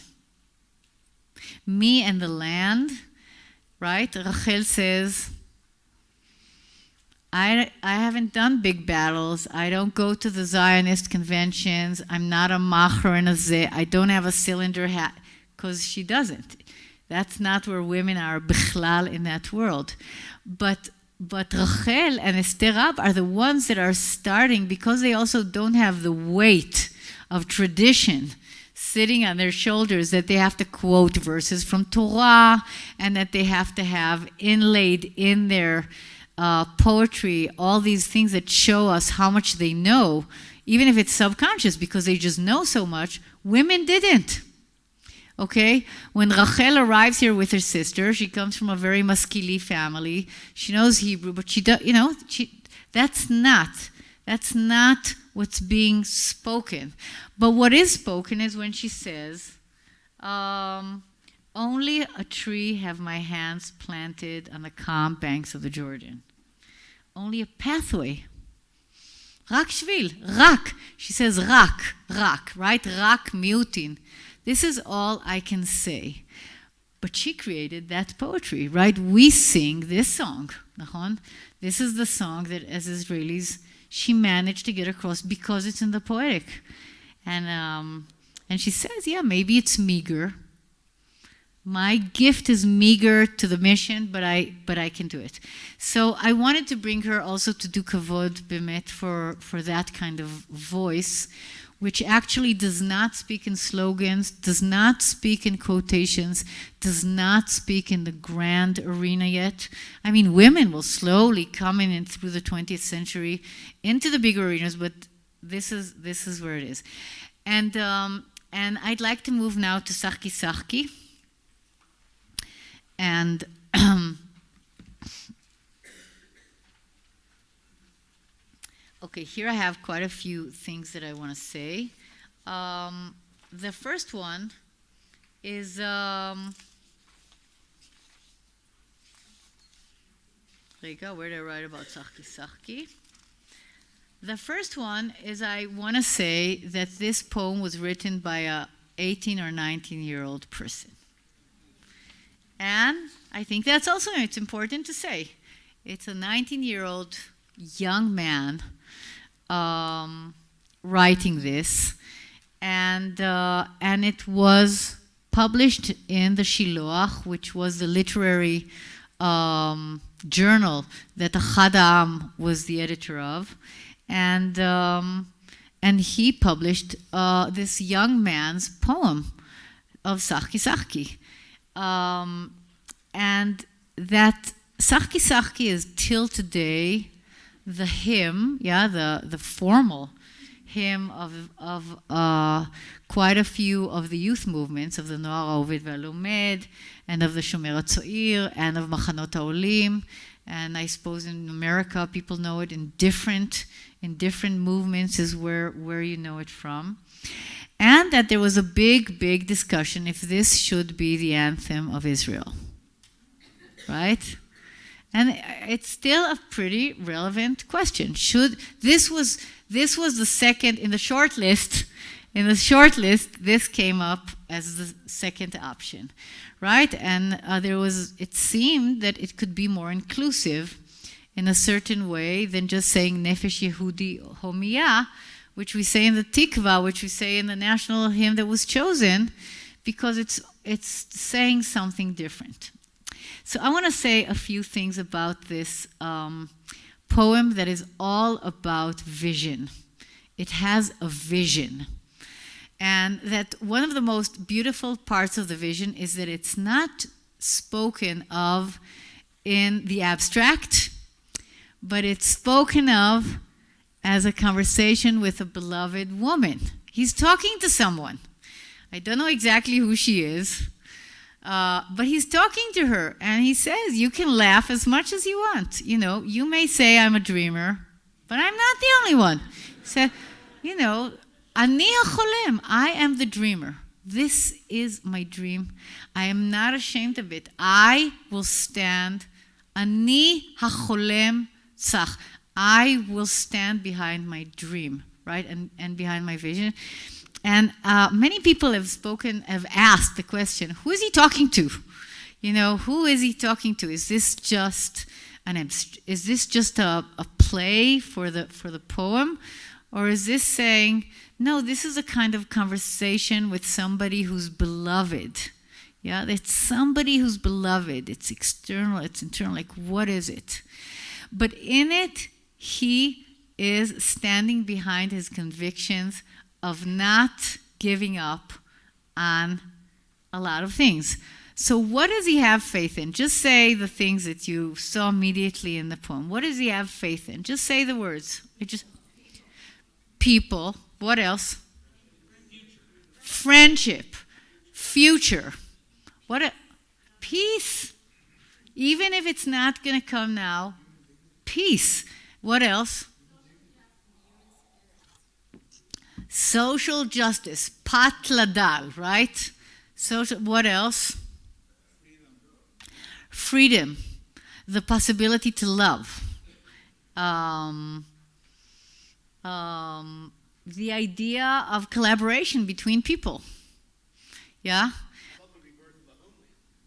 me and the land, right? Rachel says, I haven't done big battles. I don't go to the Zionist conventions. I'm not a macher and a zeh. I don't have a cylinder hat, because she doesn't. That's not where women are bichlal in that world. But Rachel and Esther Rab are the ones that are starting, because they also don't have the weight of tradition sitting on their shoulders, that they have to quote verses from Torah, and that they have to have inlaid in their poetry all these things that show us how much they know, even if it's subconscious because they just know so much. Women didn't. Okay? When Rachel arrives here with her sister, she comes from a very maskili family. She knows Hebrew, but that's not what's being spoken. But what is spoken is when she says, only a tree have my hands planted on the calm banks of the Jordan. Only a pathway Rak shvil, rak. She says rak, right? Rak miutin. This is all I can say. But she created that poetry, right? We sing this song, nachon? This is the song that as Israelis, she managed to get across because it's in the poetic. And she says, yeah, maybe it's meager. My gift is meager to the mission, but I can do it. So I wanted to bring her also to do kavod bemet for that kind of voice, which actually does not speak in slogans, does not speak in quotations, does not speak in the grand arena yet. I mean, women will slowly come in through the 20th century into the bigger arenas, but this is where it is. And I'd like to move now to Sachki Sachki. And okay, here I have quite a few things that I want to say. The first one is Rega, where did I write about Sachki Sachki? The first one is I want to say that this poem was written by a 18 or 19-year-old person. And I think that's also, it's important to say. It's a 19-year-old young man writing this. And it was published in the Shiloach, which was the literary journal that Achad Ha'am was the editor of. And he published this young man's poem of Sachki Sachki. And that Sachki Sachki is till today the hymn, the formal hymn of quite a few of the youth movements of the Noar HaOved VaLomed and of the Shomer HaTzoir and of Machanot HaOlim. And I suppose in America people know it in different movements is where you know it from. And that there was a big discussion if this should be the anthem of Israel. Right? And it's still a pretty relevant question. This was the second in the short list. In the short list, this came up as the second option, right? And it seemed that it could be more inclusive in a certain way than just saying Nefesh Yehudi Homiyah, which we say in the Tikva, which we say in the national hymn that was chosen, because it's saying something different. So I want to say a few things about this poem that is all about vision. It has a vision. And that one of the most beautiful parts of the vision is that it's not spoken of in the abstract, but it's spoken of as a conversation with a beloved woman. He's talking to someone. I don't know exactly who she is, but he's talking to her, and he says, you can laugh as much as you want. You know, you may say I'm a dreamer, but I'm not the only one. He said, you know, Ani hacholem, I am the dreamer. This is my dream. I am not ashamed of it. I will stand. Ani hacholem tzach. I will stand behind my dream, right, and behind my vision. And many people have asked the question, who is he talking to? You know, who is he talking to? Is this just a play for the poem? Or is this saying, no, this is a kind of conversation with somebody who's beloved. Yeah, it's somebody who's beloved. It's external, it's internal, like what is it? But in it, he is standing behind his convictions of not giving up on a lot of things. So what does he have faith in? Just say the things that you saw immediately in the poem. What does he have faith in? Just say the words. People. What else? Friendship. Future. Peace. Even if it's not going to come now, peace. What else? Social justice. Pat ladal, right? What else? Freedom. The possibility to love. the idea of collaboration between people. Yeah?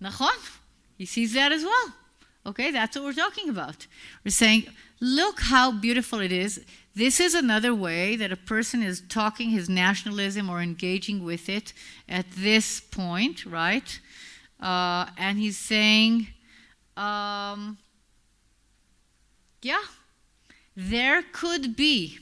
Nachon. He sees that as well. Okay, that's what we're talking about. We're saying, look how beautiful it is. This is another way that a person is talking his nationalism or engaging with it at this point, right? And he's saying, yeah, there could be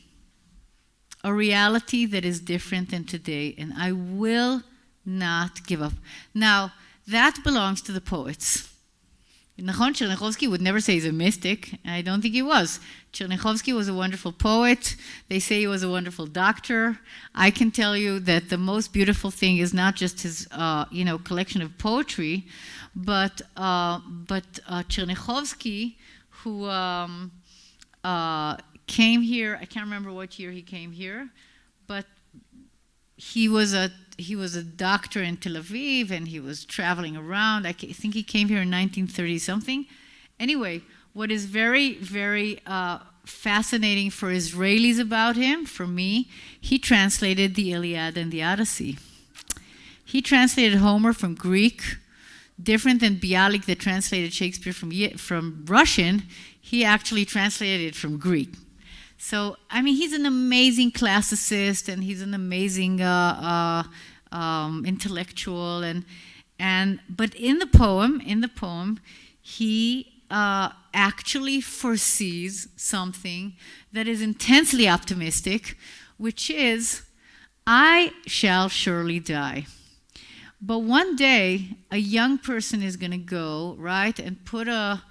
a reality that is different than today, and I will not give up. Now, that belongs to the poets. Nachon, Chernichovsky would never say he's a mystic. I don't think he was. Chernichovsky was a wonderful poet. They say he was a wonderful doctor. I can tell you that the most beautiful thing is not just his, collection of poetry, but Chernichovsky, who came here. I can't remember what year he came here, but he was a doctor in Tel Aviv, and he was traveling around. I think he came here in 1930-something. Anyway, what is very, very fascinating for Israelis about him, for me, he translated the Iliad and the Odyssey. He translated Homer from Greek, different than Bialik that translated Shakespeare from Russian. He actually translated it from Greek. So, I mean, he's an amazing classicist, and he's an amazing intellectual, but in the poem, he actually foresees something that is intensely optimistic, which is, I shall surely die. But one day, a young person is going to go, right, and put a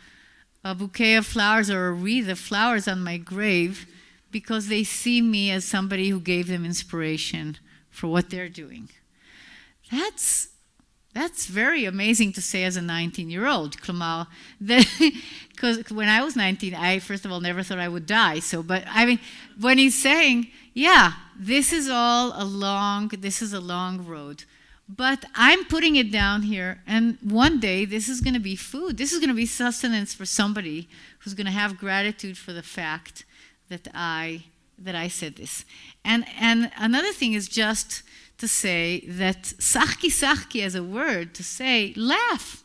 bouquet of flowers or a wreath of flowers on my grave because they see me as somebody who gave them inspiration for what they're doing. That's very amazing to say as a 19-year-old. Because when I was 19, I first of all never thought I would die. But I mean, when he's saying, yeah, this is a long road. But I'm putting it down here, and one day this is going to be food. This is going to be sustenance for somebody who's going to have gratitude for the fact that I said this. And another thing is just to say that sachki as a word, to say laugh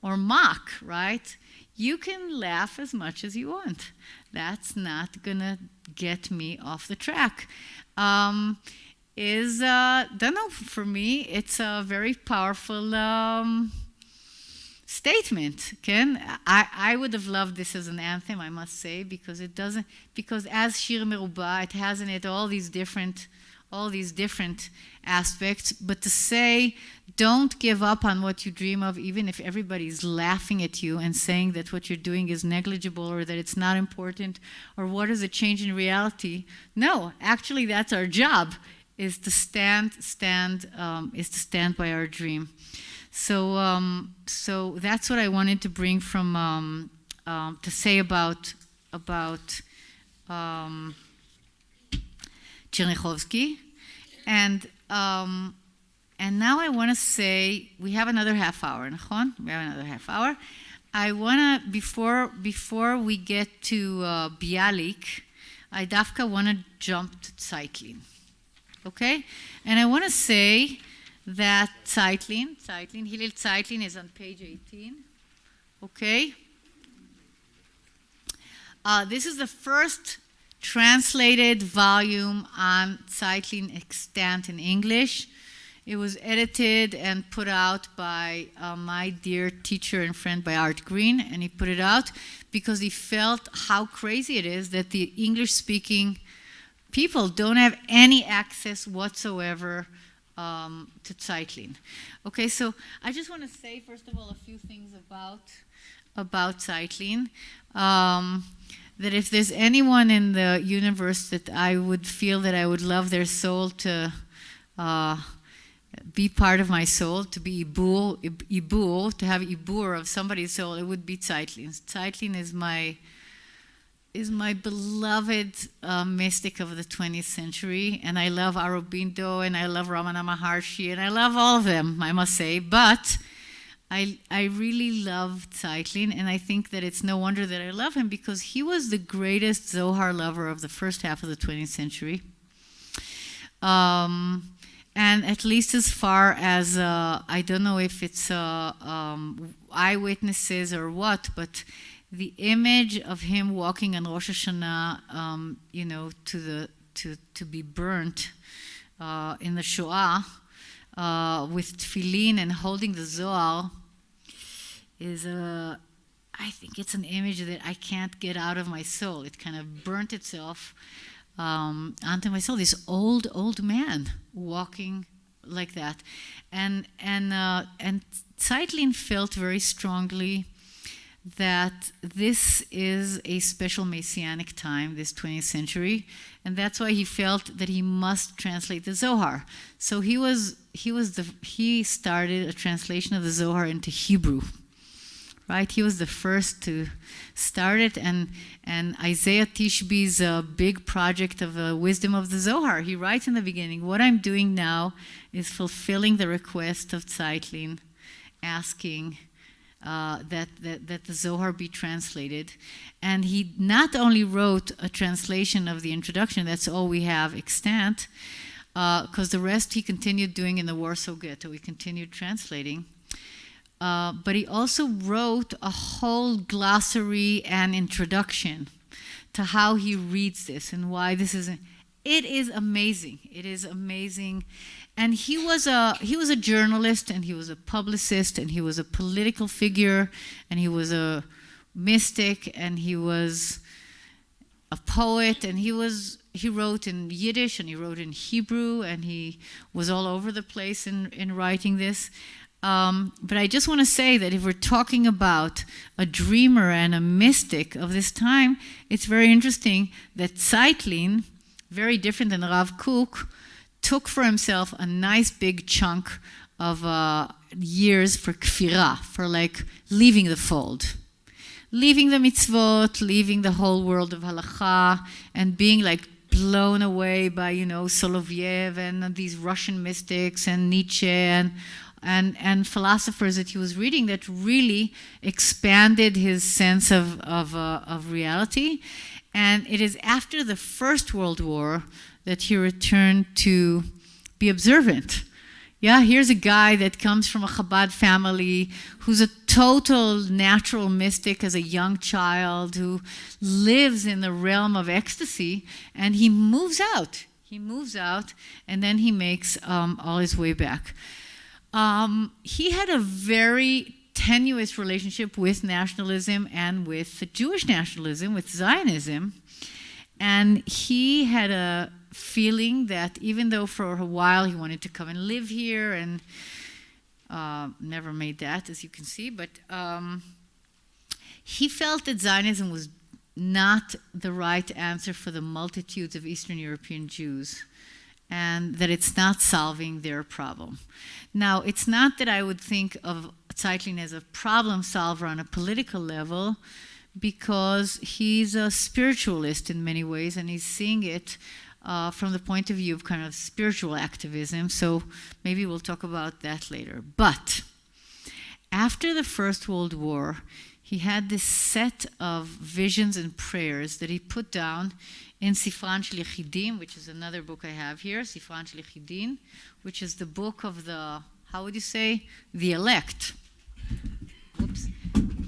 or mock, right? You can laugh as much as you want. That's not going to get me off the track. Don't know, for me, it's a very powerful statement. I would have loved this as an anthem, I must say, because as Shir Merubah, it has in it all these different aspects, but to say, don't give up on what you dream of, even if everybody's laughing at you and saying that what you're doing is negligible or that it's not important or what is a change in reality. No, actually, that's our job, is to stand by our dream. So that's what I wanted to bring from to say about Chernichovsky, and now I want to say we have another half hour. Nachon? We have another half hour. I want to before we get to Bialik, I dafka want to jump to Zeitlin. Okay? And I want to say that Hillel Zeitlin is on page 18. Okay? This is the first translated volume on Zeitlin extant in English. It was edited and put out by my dear teacher and friend by Art Green, and he put it out because he felt how crazy it is that the English-speaking people don't have any access whatsoever to Zeitlin. Okay, so I just want to say, first of all, a few things about Zeitlin. That if there's anyone in the universe that I would feel that I would love their soul to be part of my soul, to be ibur, to have ibur of somebody's soul, it would be Zeitlin. Zeitlin is my beloved mystic of the 20th century, and I love Aurobindo, and I love Ramana Maharshi, and I love all of them, I must say, but I really love Zeitlin, and I think that it's no wonder that I love him, because he was the greatest Zohar lover of the first half of the 20th century. And at least as far as, I don't know if it's eyewitnesses or what, but the image of him walking on Rosh Hashanah, to be burnt in the Shoah, with tefillin and holding the Zohar, is I think it's an image that I can't get out of my soul. It kind of burnt itself onto my soul. This old man walking like that, and Zeitlin felt very strongly that this is a special Messianic time, this 20th century, and that's why he felt that he must translate the Zohar. So he started a translation of the Zohar into Hebrew, right? He was the first to start it, and Isaiah Tishby's big project of the wisdom of the Zohar, he writes in the beginning, what I'm doing now is fulfilling the request of Zeitlin, asking that the Zohar be translated. And he not only wrote a translation of the introduction, that's all we have extant, because the rest he continued doing in the Warsaw Ghetto. He continued translating. But he also wrote a whole glossary and introduction to how he reads this and why this is. It is amazing. It is amazing. And he was a journalist, and he was a publicist, and he was a political figure, and he was a mystic, and he was a poet, and he wrote in Yiddish, and he wrote in Hebrew, and he was all over the place in writing this. But I just want to say that if we're talking about a dreamer and a mystic of this time, it's very interesting that Zeitlin, very different than Rav Kook, took for himself a nice big chunk of years for kfirah, for like leaving the fold, leaving the mitzvot, leaving the whole world of halacha, and being like blown away by, Soloviev and these Russian mystics and Nietzsche and philosophers that he was reading that really expanded his sense of reality. And it is after the First World War that he returned to be observant. Yeah, here's a guy that comes from a Chabad family, who's a total natural mystic as a young child, who lives in the realm of ecstasy, and he moves out. He moves out, and then he makes all his way back. He had a very tenuous relationship with nationalism and with the Jewish nationalism, with Zionism, and he had a feeling that even though for a while he wanted to come and live here, and never made that, as you can see, but he felt that Zionism was not the right answer for the multitudes of Eastern European Jews, and that it's not solving their problem. Now, it's not that I would think of Zeitlin as a problem solver on a political level, because he's a spiritualist in many ways, and he's seeing it from the point of view of kind of spiritual activism, so maybe we'll talk about that later. But after the First World War, he had this set of visions and prayers that he put down in Sifran Shel Yechidim, which is another book I have here, Sifran Shel Yechidim, which is the book of the, how would you say, the elect. Oops.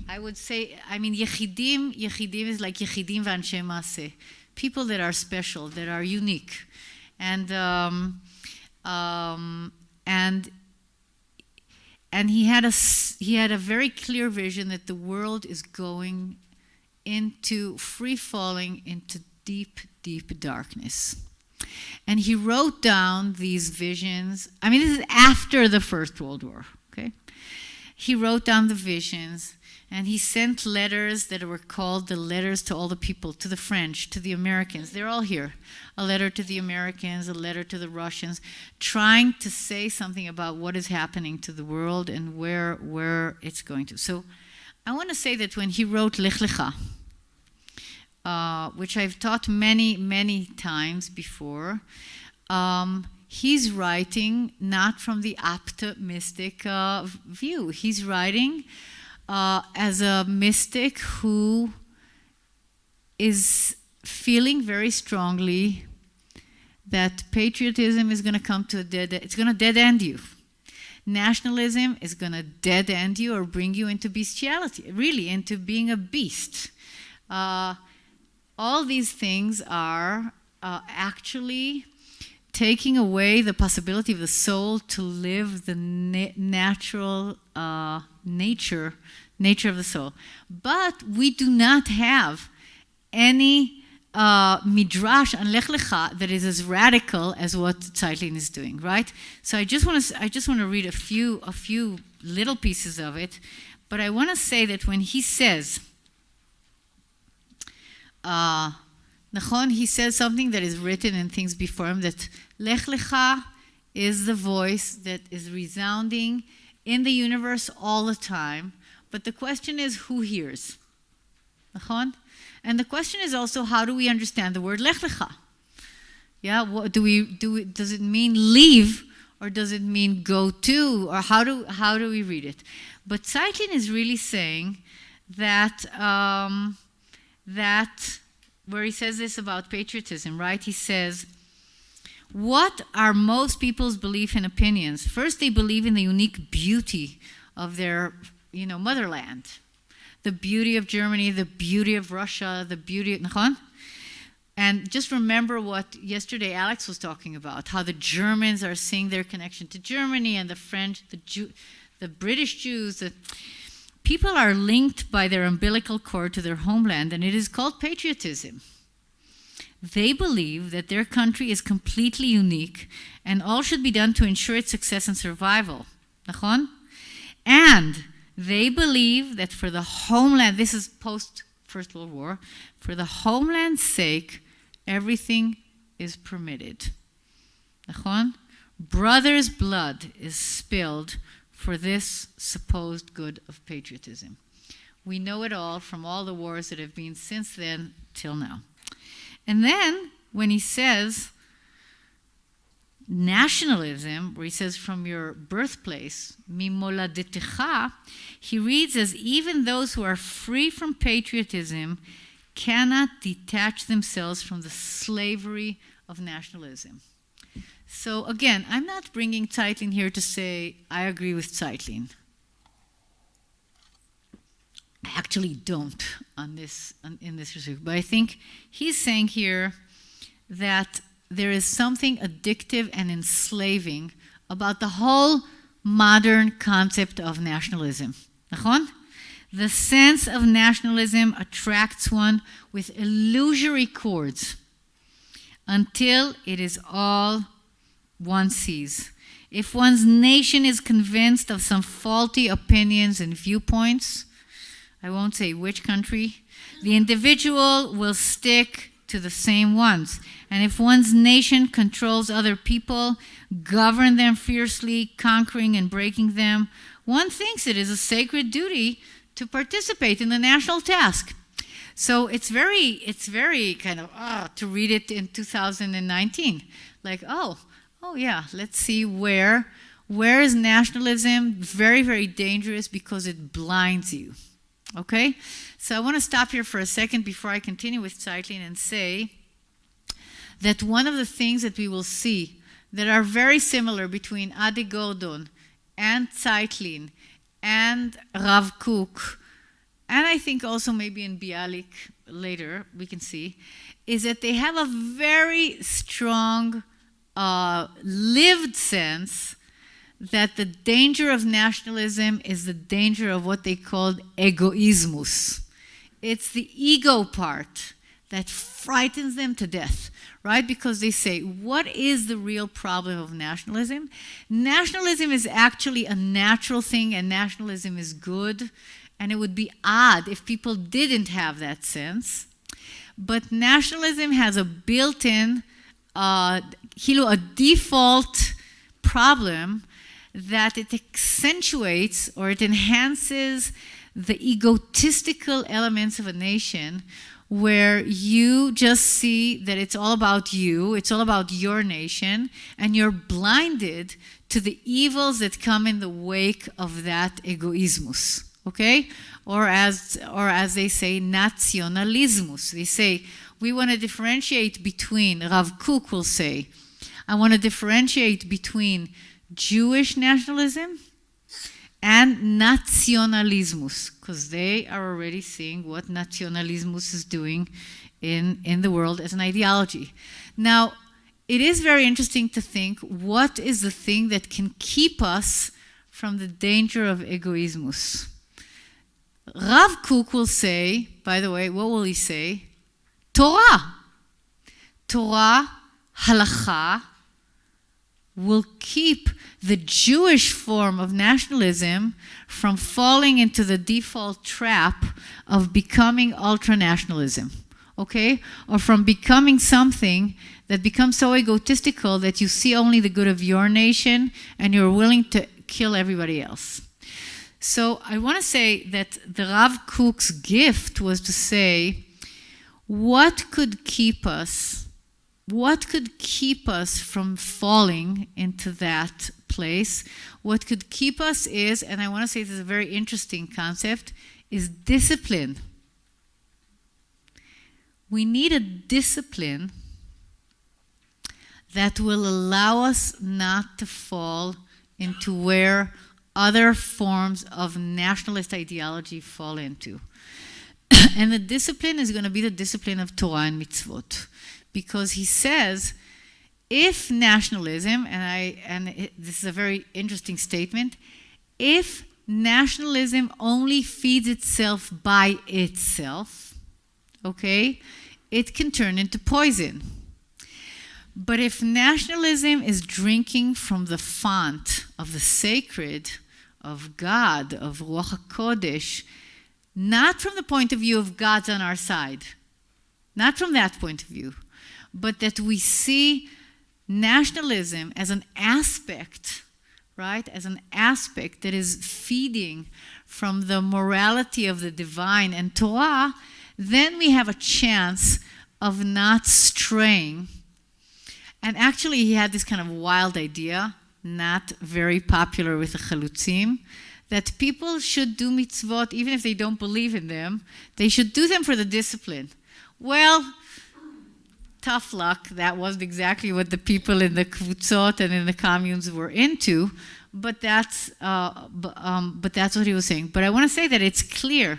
I would say, Yechidim is like Yechidim v'Anshe Maaseh, people that are special, that are unique, and he had a very clear vision that the world is going into free falling into deep, deep darkness. And he wrote down these visions. This is after the First World War, okay? He wrote down the visions, and he sent letters that were called the letters to all the people, to the French, to the Americans. They're all here. A letter to the Americans, a letter to the Russians, trying to say something about what is happening to the world and where it's going to. So I want to say that when he wrote Lech Lecha, which I've taught many, many times before, he's writing not from the optimistic view. He's writing as a mystic who is feeling very strongly that patriotism is going to come to it's going to dead end you. Nationalism is going to dead end you or bring you into bestiality, really into being a beast. All these things are actually taking away the possibility of the soul to live the natural nature of the soul. But we do not have any midrash on Lech Lecha that is as radical as what Zeitlin is doing, right? So I just want to read a few little pieces of it, but I want to say that when he says, he says something that is written in things before him, that Lech Lecha is the voice that is resounding in the universe all the time, but the question is who hears? And the question is also, how do we understand the word Lech Lecha? Yeah, what does it mean leave, or does it mean go to, or how do we read it? But Zeitlin is really saying that where he says this about patriotism, right? He says, what are most people's belief and opinions? First, they believe in the unique beauty of their, motherland. The beauty of Germany, the beauty of Russia, the beauty of... And just remember what yesterday Alex was talking about, how the Germans are seeing their connection to Germany, and the French, the British Jews. People are linked by their umbilical cord to their homeland, and it is called patriotism. They believe that their country is completely unique, and all should be done to ensure its success and survival. And they believe that for the homeland, this is post-First World War, for the homeland's sake, everything is permitted. Brothers' blood is spilled for this supposed good of patriotism. We know it all from all the wars that have been since then till now. And then, when he says nationalism, where he says from your birthplace, mimoladetecha, he reads as even those who are free from patriotism cannot detach themselves from the slavery of nationalism. So again, I'm not bringing Zeitlin here to say I agree with Zeitlin. I actually don't in this respect, but I think he's saying here that there is something addictive and enslaving about the whole modern concept of nationalism. The sense of nationalism attracts one with illusory chords until it is all one sees. If one's nation is convinced of some faulty opinions and viewpoints, I won't say which country, the individual will stick to the same ones. And if one's nation controls other people, govern them fiercely, conquering and breaking them, one thinks it is a sacred duty to participate in the national task. So it's very kind of to read it in 2019, like oh yeah, let's see where is nationalism very, very dangerous because it blinds you. Okay, so I want to stop here for a second before I continue with Zeitlin and say that one of the things that we will see that are very similar between Adi Gordon and Zeitlin and Rav Kook, and I think also maybe in Bialik later we can see, is that they have a very strong lived sense that the danger of nationalism is the danger of what they called egoismus. It's the ego part that frightens them to death, right? Because they say, what is the real problem of nationalism? Nationalism is actually a natural thing, and nationalism is good, and it would be odd if people didn't have that sense. But nationalism has a built-in, a default problem that it accentuates or it enhances the egotistical elements of a nation, where you just see that it's all about you, it's all about your nation, and you're blinded to the evils that come in the wake of that egoismus, okay? Or as they say, nationalismus. They say, we want to differentiate between, Rav Kook will say, I want to differentiate between Jewish nationalism and nationalismus, because they are already seeing what nationalismus is doing in the world as an ideology. Now, it is very interesting to think, what is the thing that can keep us from the danger of egoismus? Rav Kook will say, by the way, what will he say? Torah. Torah, halacha, will keep the Jewish form of nationalism from falling into the default trap of becoming ultranationalism, okay? Or from becoming something that becomes so egotistical that you see only the good of your nation and you're willing to kill everybody else. So I want to say that the Rav Kook's gift was to say, what could keep us from falling into that place? What could keep us is, and I want to say this is a very interesting concept, is discipline. We need a discipline that will allow us not to fall into where other forms of nationalist ideology fall into. And the discipline is going to be the discipline of Torah and mitzvot. Because he says, if nationalism, this is a very interesting statement, if nationalism only feeds itself by itself, okay, it can turn into poison. But if nationalism is drinking from the font of the sacred, of God, of Ruach HaKodesh, not from the point of view of God's on our side, not from that point of view, but that we see nationalism as an aspect, right? As an aspect that is feeding from the morality of the divine and Torah, then we have a chance of not straying. And actually, he had this kind of wild idea, not very popular with the Chalutzim, that people should do mitzvot even if they don't believe in them. They should do them for the discipline. Well, tough luck, that wasn't exactly what the people in the kvutzot and in the communes were into, but that's what he was saying. But I want to say that it's clear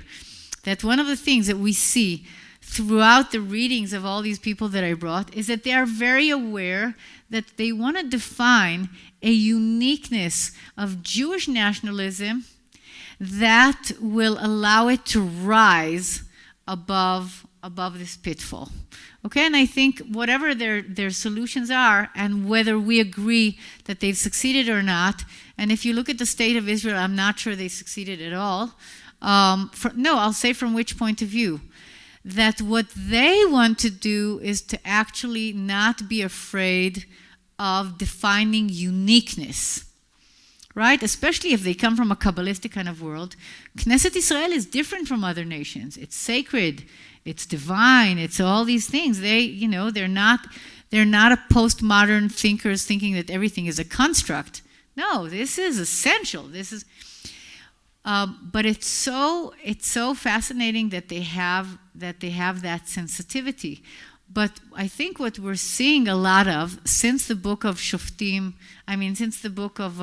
that one of the things that we see throughout the readings of all these people that I brought is that they are very aware that they want to define a uniqueness of Jewish nationalism that will allow it to rise above this pitfall. Okay, and I think whatever their solutions are, and whether we agree that they've succeeded or not, and if you look at the state of Israel, I'm not sure they succeeded at all. I'll say from which point of view. That what they want to do is to actually not be afraid of defining uniqueness, right? Especially if they come from a Kabbalistic kind of world. Knesset Israel is different from other nations. It's sacred, it's divine, it's all these things. They're not a postmodern thinkers thinking that everything is a construct. No, this is essential. This is, but it's so fascinating that they have that sensitivity. But I think what we're seeing a lot of since the book of Shoftim, since the book of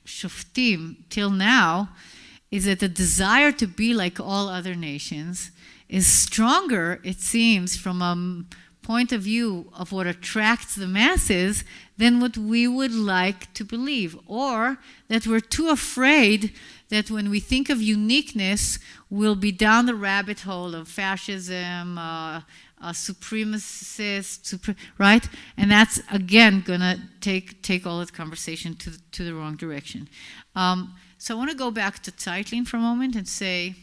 Shoftim till now, is that the desire to be like all other nations is stronger, it seems, from a point of view of what attracts the masses than what we would like to believe, or that we're too afraid that when we think of uniqueness, we'll be down the rabbit hole of fascism, supremacists, right? And that's, again, going to take all the conversation to the wrong direction. So I want to go back to Zeitlin for a moment and say,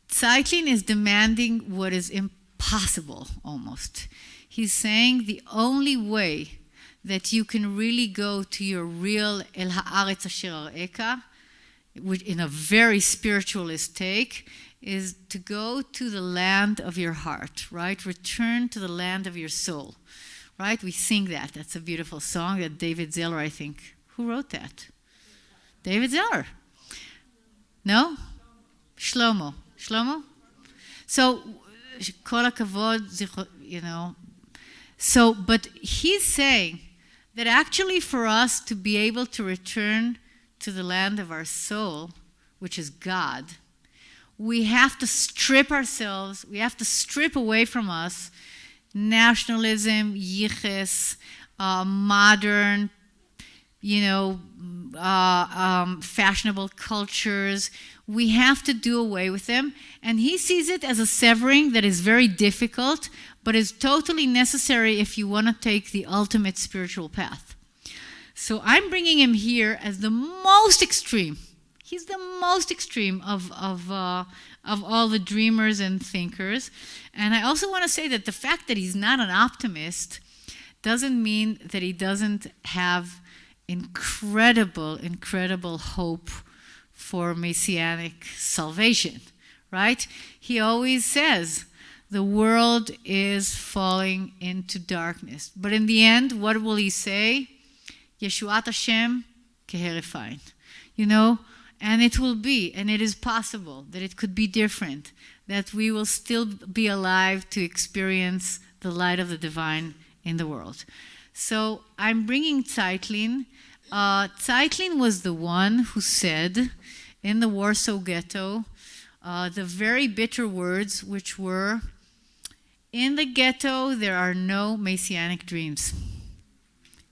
Zeitlin is demanding what is impossible, almost. He's saying the only way that you can really go to your real El Haaretz Asher Ar'eka which in a very spiritualist take, is to go to the land of your heart, right? Return to the land of your soul, right? We sing that. That's a beautiful song that David Zeller, I think. Who wrote that? David Zeller. No? Shlomo. Shlomo? So, kol hakavod, you know. So, but he's saying that actually for us to be able to return to the land of our soul, which is God, we have to strip ourselves, we have to strip away from us nationalism, yiches, modern, fashionable cultures. We have to do away with them. And he sees it as a severing that is very difficult, but is totally necessary if you want to take the ultimate spiritual path. So I'm bringing him here as the most extreme. He's the most extreme of all the dreamers and thinkers. And I also want to say that the fact that he's not an optimist doesn't mean that he doesn't have incredible, incredible hope for Messianic salvation, right? He always says, the world is falling into darkness. But in the end, what will he say? Yeshuat Hashem keheref ayin. And it will be, and it is possible that it could be different, that we will still be alive to experience the light of the divine in the world. So I'm bringing Zeitlin. Zeitlin was the one who said in the Warsaw Ghetto the very bitter words, which were, in the ghetto there are no messianic dreams.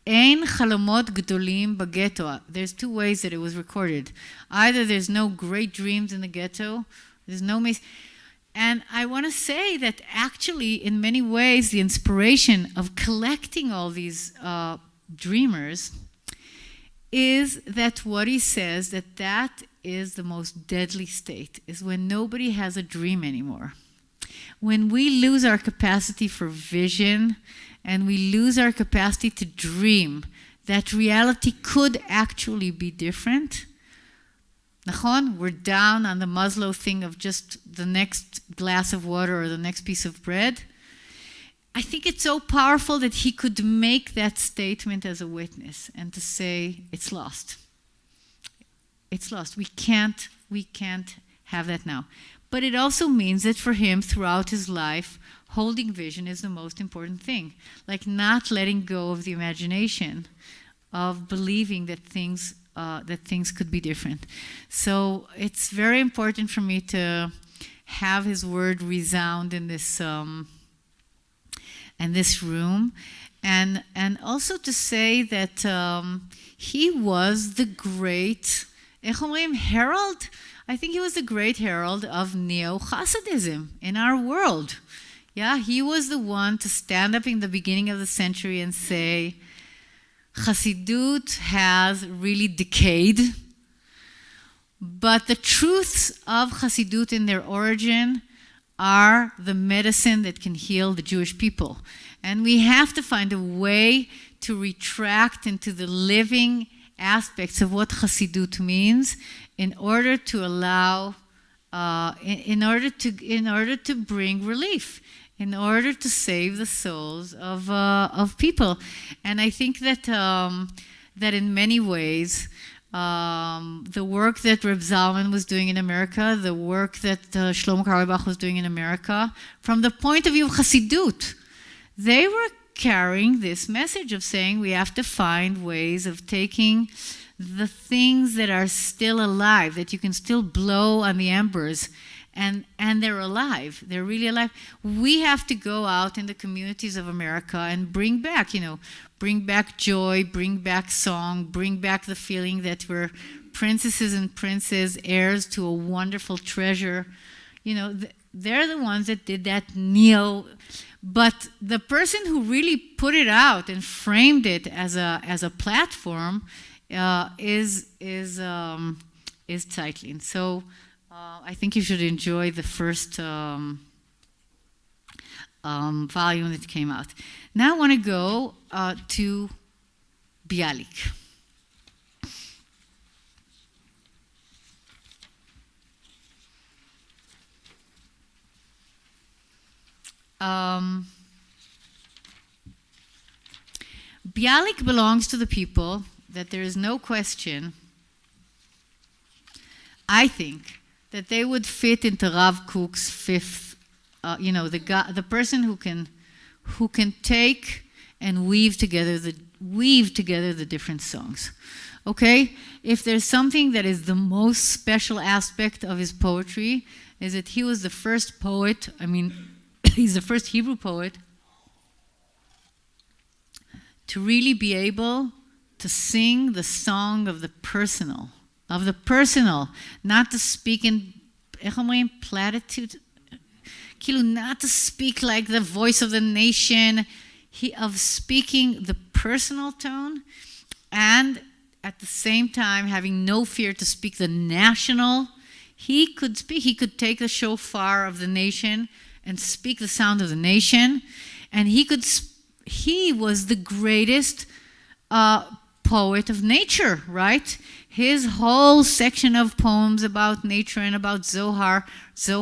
Ein chalomot gdolim baghetto. There's two ways that it was recorded. Either there's no great dreams in the ghetto, there's no and I want to say that actually, in many ways, the inspiration of collecting all these dreamers is that what he says, that is the most deadly state, is when nobody has a dream anymore. When we lose our capacity for vision and we lose our capacity to dream that reality could actually be different. Nachon, we're down on the Maslow thing of just the next glass of water or the next piece of bread. I think it's so powerful that he could make that statement as a witness and to say, it's lost. It's lost. We can't have that now. But it also means that for him, throughout his life, holding vision is the most important thing. Like not letting go of the imagination, of believing that things could be different. So it's very important for me to have his word resound in this room, and also to say that he was the great herald. I think he was the great herald of neo-Hasidism in our world. Yeah, he was the one to stand up in the beginning of the century and say, Hasidut has really decayed, but the truths of Hasidut in their origin are the medicine that can heal the Jewish people. And we have to find a way to retract into the living aspects of what Hasidut means in order to allow, in order to bring relief, in order to save the souls of people. And I think that that in many ways, the work that Reb Zalman was doing in America, the work that Shlomo Carlebach was doing in America, from the point of view of Hasidut, they were carrying this message of saying we have to find ways of taking the things that are still alive, that you can still blow on the embers, and they're alive. They're really alive. We have to go out in the communities of America and bring back joy, bring back song, bring back the feeling that we're princesses and princes, heirs to a wonderful treasure. They're the ones that did that but the person who really put it out and framed it as a platform is Zeitlin. So I think you should enjoy the first volume that came out. Now I want to go to Bialik. Bialik belongs to the people that there is no question, I think, that they would fit into Rav Kook's fifth, the person who can take and weave together the different songs. Okay? If there's something that is the most special aspect of his poetry, is that he was the first poet, he's the first Hebrew poet to really be able to sing the song of the personal, not to speak in platitude, not to speak like the voice of the nation, of speaking the personal tone, and at the same time having no fear to speak the national. He could take the shofar of the nation and speak the sound of the nation, and he was the greatest poet of nature, right? His whole section of poems about nature and about Zohar, the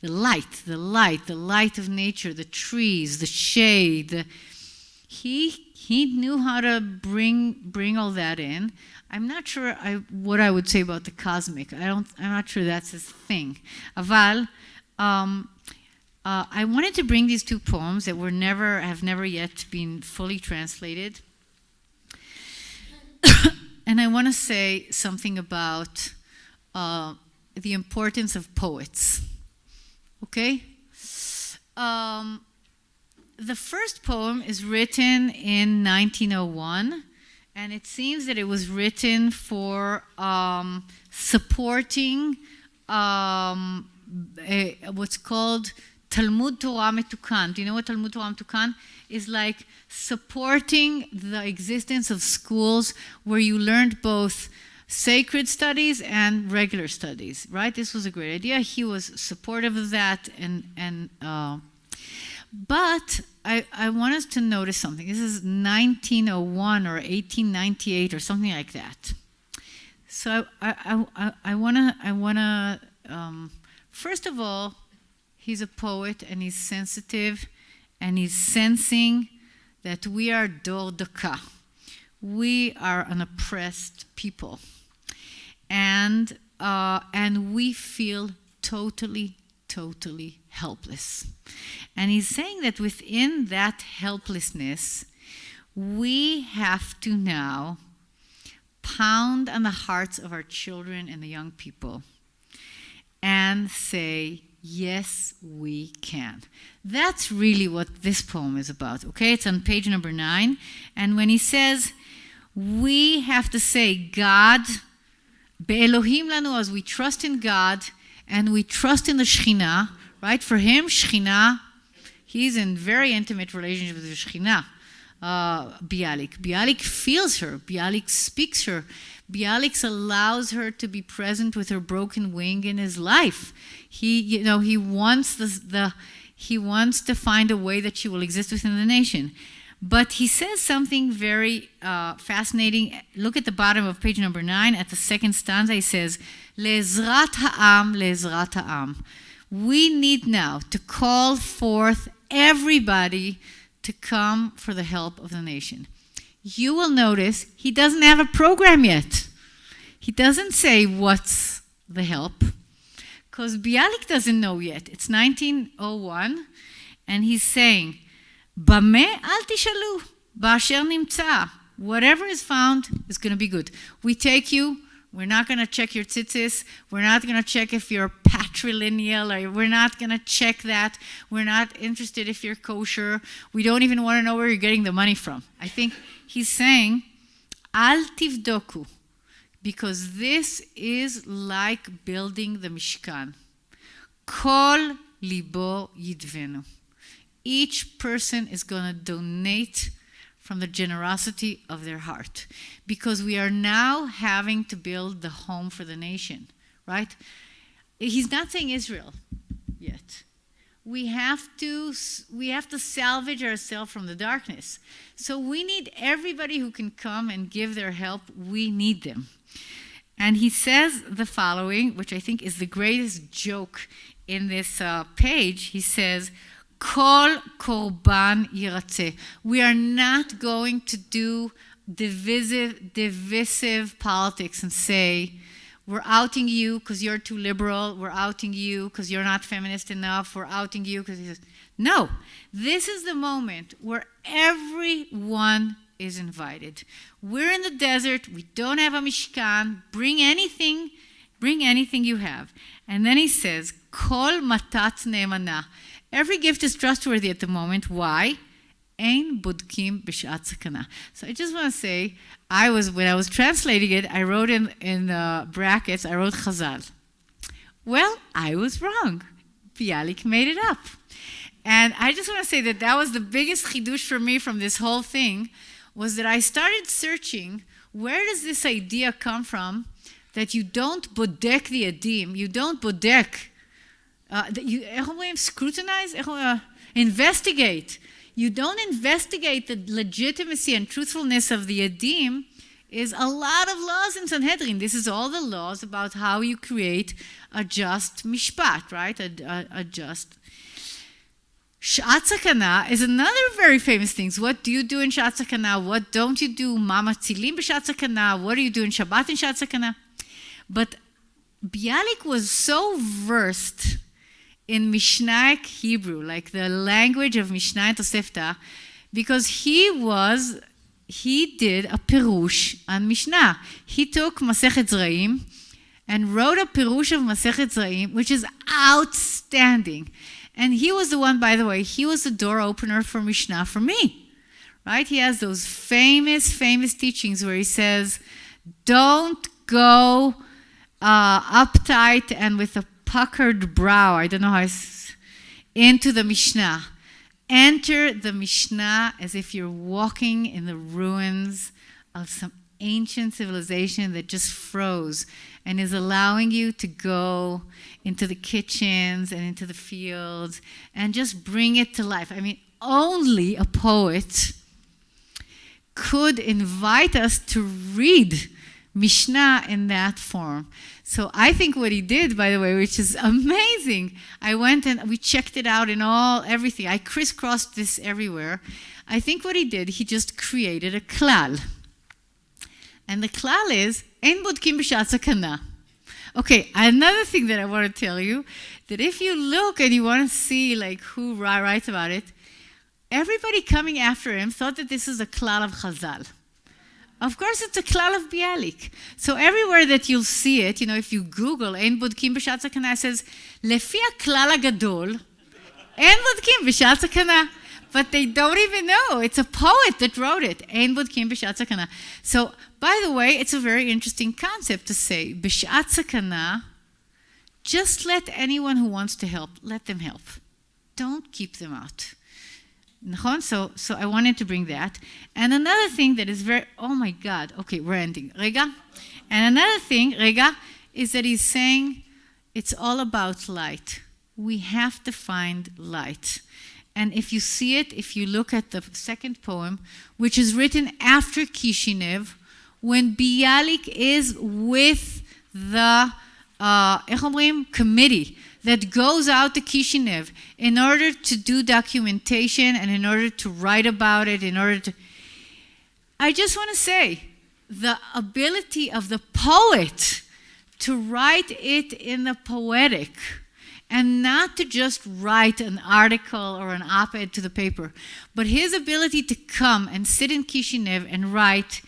light of nature, the trees, the shade. He knew how to bring all that in. I'm not sure what I would say about the cosmic. I'm not sure that's his thing. Aval, I wanted to bring these two poems that have never yet been fully translated. And I want to say something about the importance of poets. Okay? The first poem is written in 1901, and it seems that it was written for supporting what's called Talmud Torah Metukan. Do you know what Talmud Torah Metukan is? Like supporting the existence of schools where you learned both sacred studies and regular studies, right? This was a great idea. He was supportive of that, but I want us to notice something. This is 1901 or 1898 or something like that. So I wanna first of all, he's a poet and he's sensitive and he's sensing that we are dor daka. We are an oppressed people, and we feel totally helpless. And he's saying that within that helplessness, we have to now pound on the hearts of our children and the young people and say, yes, we can. That's really what this poem is about, okay? It's on page number 9. And when he says, we have to say, God, Be'elohim lanu, as we trust in God and we trust in the Shekhinah, right? For him, Shekhinah, he's in very intimate relationship with the Shekhinah, Bialik. Bialik feels her. Bialik speaks her. Bialik allows her to be present with her broken wing in his life. He wants he wants to find a way that she will exist within the nation. But he says something very fascinating. Look at the bottom of page number 9. At the second stanza, he says, Le'ezrat ha'am, le'ezrat ha'am. We need now to call forth everybody to come for the help of the nation. You will notice he doesn't have a program yet. He doesn't say what's the help, because Bialik doesn't know yet. It's 1901, and he's saying, Bameh al tishalu, ba'asher nimtza. Whatever is found is going to be good. We take you. We're not going to check your tzitzis. We're not going to check if you're patrilineal, or we're not going to check that. We're not interested if you're kosher. We don't even want to know where you're getting the money from. I think he's saying, Al tivdoku, because this is like building the Mishkan. Kol libo yidvenu. Each person is going to donate from the generosity of their heart, because we are now having to build the home for the nation, right? He's not saying Israel yet. We have to salvage ourselves from the darkness. So we need everybody who can come and give their help. We need them. And he says the following, which I think is the greatest joke in this page. He says, Kol korban yiratze. We are not going to do divisive politics and say, we're outing you because you're too liberal. We're outing you because you're not feminist enough. We're outing you because... No, this is the moment where everyone is invited. We're in the desert. We don't have a mishkan. Bring anything you have. And then he says, Kol matat ne'emana. Every gift is trustworthy at the moment. Why? Ein budkim b'shat sakana. So I just want to say, when I was translating it, I wrote in brackets, I wrote Chazal. Well, I was wrong. Bialik made it up. And I just want to say that was the biggest chidush for me from this whole thing, was that I started searching, where does this idea come from that you don't bodek the adim, you don't bodek, scrutinize, investigate. You don't investigate the legitimacy and truthfulness of the adim, is a lot of laws in Sanhedrin. This is all the laws about how you create a just mishpat, right? A just... Shat Sakana is another very famous thing. What do you do in Shat Sakana? What don't you do? Ma matzilim b'Shat Sakana? What do you do in Shabbat in Shat Sakana? But Bialik was so versed in Mishnaic Hebrew, like the language of Mishnah and Tosefta, because he did a Pirush on Mishnah. He took Masechet Zraim and wrote a Pirush of Masechet Zraim, which is outstanding. And he was the one, by the way, he was the door opener for Mishnah for me, right? He has those famous teachings where he says, don't go uptight and with a puckered brow, I don't know how into the Mishnah. Enter the Mishnah as if you're walking in the ruins of some ancient civilization that just froze and is allowing you to go into the kitchens and into the fields and just bring it to life. I mean, only a poet could invite us to read Mishnah in that form. So I think what he did, by the way, which is amazing, I went and we checked it out in everything. I crisscrossed this everywhere. I think what he did, he just created a klal. And the klal is, Ein bodkim b'shat sakana. Okay, another thing that I want to tell you, that if you look and you want to see like who writes about it, everybody coming after him thought that this is a klal of Chazal. Of course, it's a klal of Bialik. So everywhere that you'll see it, if you Google Ein bodkim b'shat sakana, it says, Lefi klal hagadol, Ein bodkim b'shat sakana. But they don't even know. It's a poet that wrote it. Ein bodkim b'shat sakana. So, by the way, it's a very interesting concept to say, b'shat sakana, just let anyone who wants to help, let them help. Don't keep them out. So I wanted to bring that. And another thing that is oh my God, okay, we're ending. Rega. And another thing, Rega, is that he's saying it's all about light. We have to find light. And if you see it, if you look at the second poem, which is written after Kishinev, when Bialik is with the committee that goes out to Kishinev in order to do documentation and in order to write about it, I just want to say, the ability of the poet to write it in the poetic, and not to just write an article or an op-ed to the paper, but his ability to come and sit in Kishinev and write,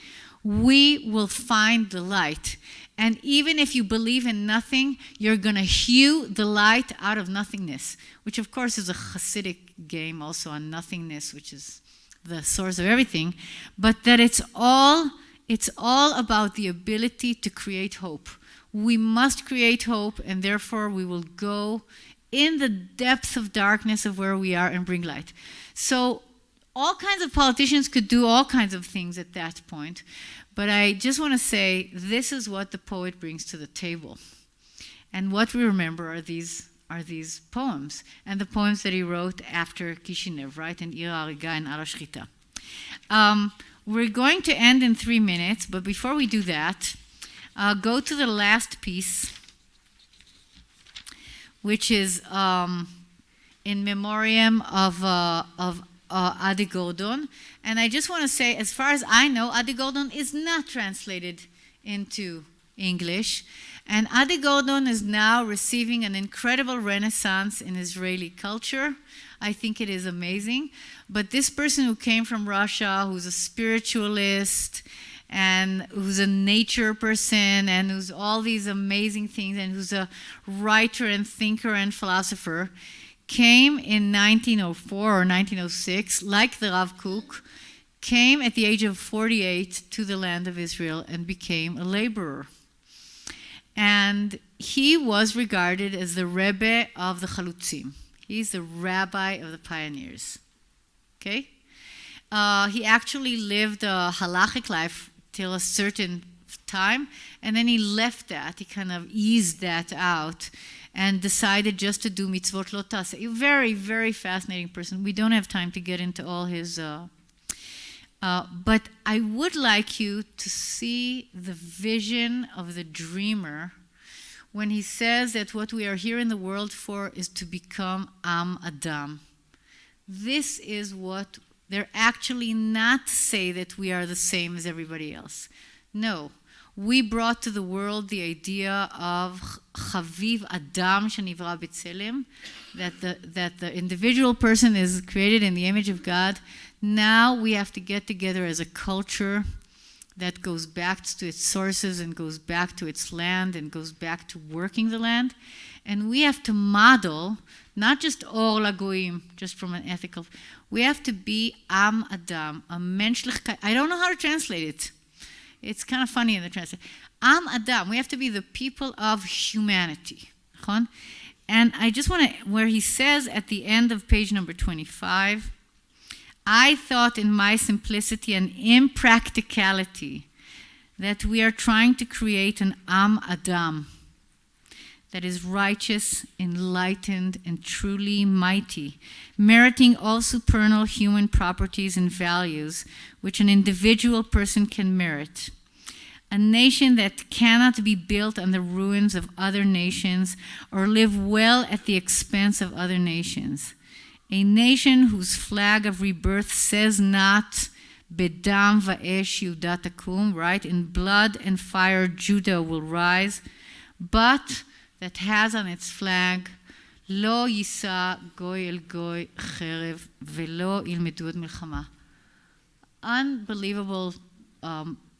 we will find the light. And even if you believe in nothing, you're going to hew the light out of nothingness, which of course is a Hasidic game also on nothingness, which is the source of everything, but that it's all about the ability to create hope. We must create hope, and therefore we will go in the depths of darkness of where we are and bring light. So all kinds of politicians could do all kinds of things at that point, but I just want to say this is what the poet brings to the table. And what we remember are these poems, and the poems that he wrote after Kishinev, right, in Ir Hariga and Ar Hashchita. We're going to end in 3 minutes, but before we do that, go to the last piece, which is in memoriam of Adi Gordon. And I just want to say, as far as I know, Adi Gordon is not translated into English. And Adi Gordon is now receiving an incredible renaissance in Israeli culture. I think it is amazing. But this person who came from Russia, who's a spiritualist, and who's a nature person, and who's all these amazing things, and who's a writer and thinker and philosopher, came in 1904 or 1906, like the Rav Kook, came at the age of 48 to the land of Israel and became a laborer. And he was regarded as the Rebbe of the Chalutzim. He's the rabbi of the pioneers. Okay? He actually lived a halachic life till a certain time, and then he left that. He kind of eased that out and decided just to do mitzvot lo taseh. A very, very fascinating person. We don't have time to get into all his... but I would like you to see the vision of the dreamer when he says that what we are here in the world for is to become Am Adam. This is what they're actually not to say that we are the same as everybody else. No. We brought to the world the idea of Chaviv Adam Shenivra B'Tselem, that the individual person is created in the image of God. Now we have to get together as a culture that goes back to its sources and goes back to its land and goes back to working the land. And we have to model, not just Or LaGoyim, just from an ethical, we have to be Am Adam, a menschlichkeit. I don't know how to translate it. It's kind of funny in the translation. Am Adam, we have to be the people of humanity. And I just want to, where he says at the end of page number 25, I thought in my simplicity and impracticality that we are trying to create an Am Adam that is righteous, enlightened, and truly mighty, meriting all supernal human properties and values which an individual person can merit. A nation that cannot be built on the ruins of other nations or live well at the expense of other nations. A nation whose flag of rebirth says not, Bedam va'esh Yehuda takum, right? In blood and fire Judah will rise, but that has on its flag, Lo yisa goy el goy cherev velo ilmedu et milchama. Unbelievable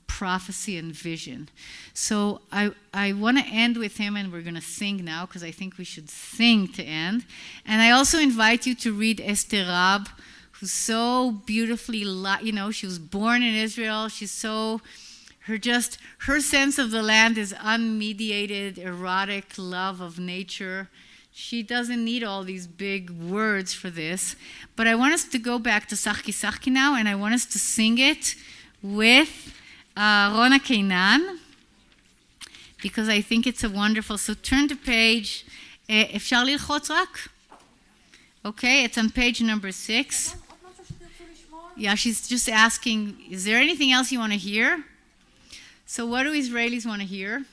prophecy and vision. So I want to end with him, and we're going to sing now, because I think we should sing to end. And I also invite you to read Esther Rab, who's so beautifully, she was born in Israel. She's so... Her sense of the land is unmediated, erotic love of nature. She doesn't need all these big words for this. But I want us to go back to Sachki Sachki now, and I want us to sing it with Rona Kainan, because I think it's a wonderful... So turn to page... אפשר ללחוץ רק? Okay, it's on page number 6. Yeah, she's just asking, is there anything else you want to hear? So what do Israelis want to hear?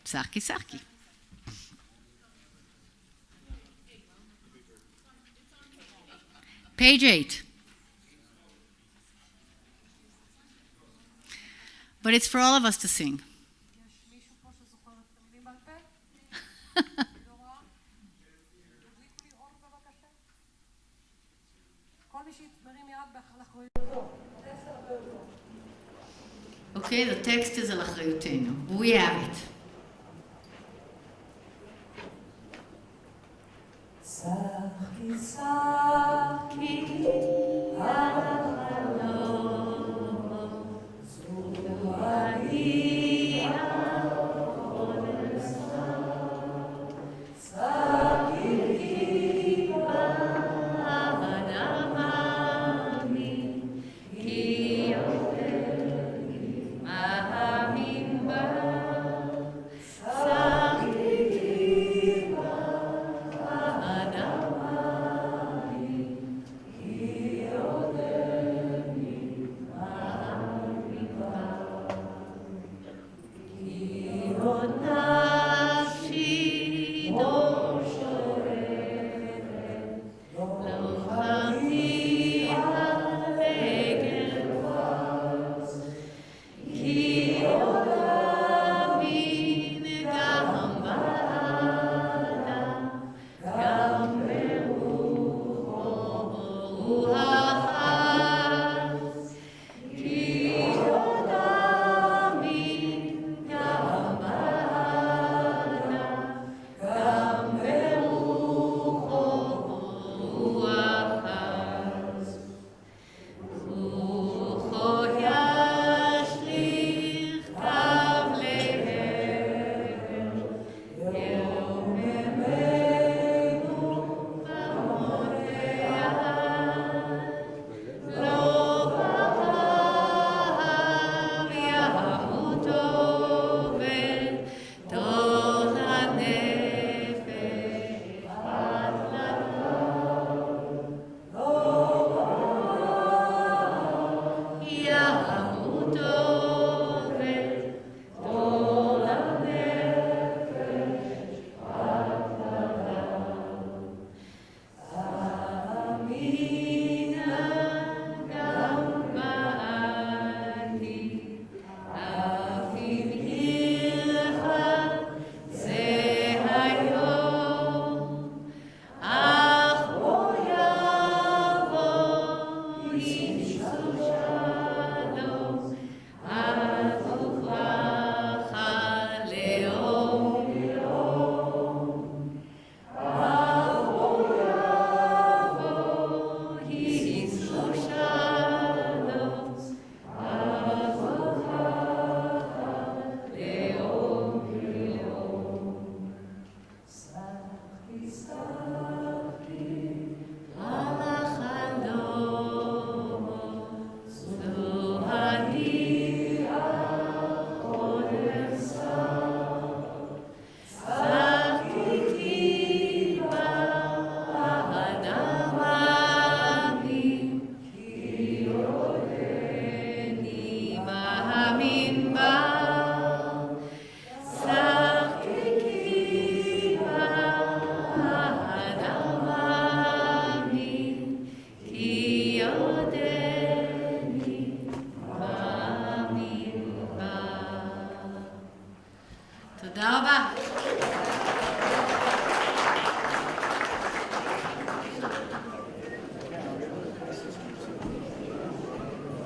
Sachki Sachki. Page 8. But it's for all of us to sing. Okay, the text is על אחריותנו. We have it. Sachki, sachki, Shalom.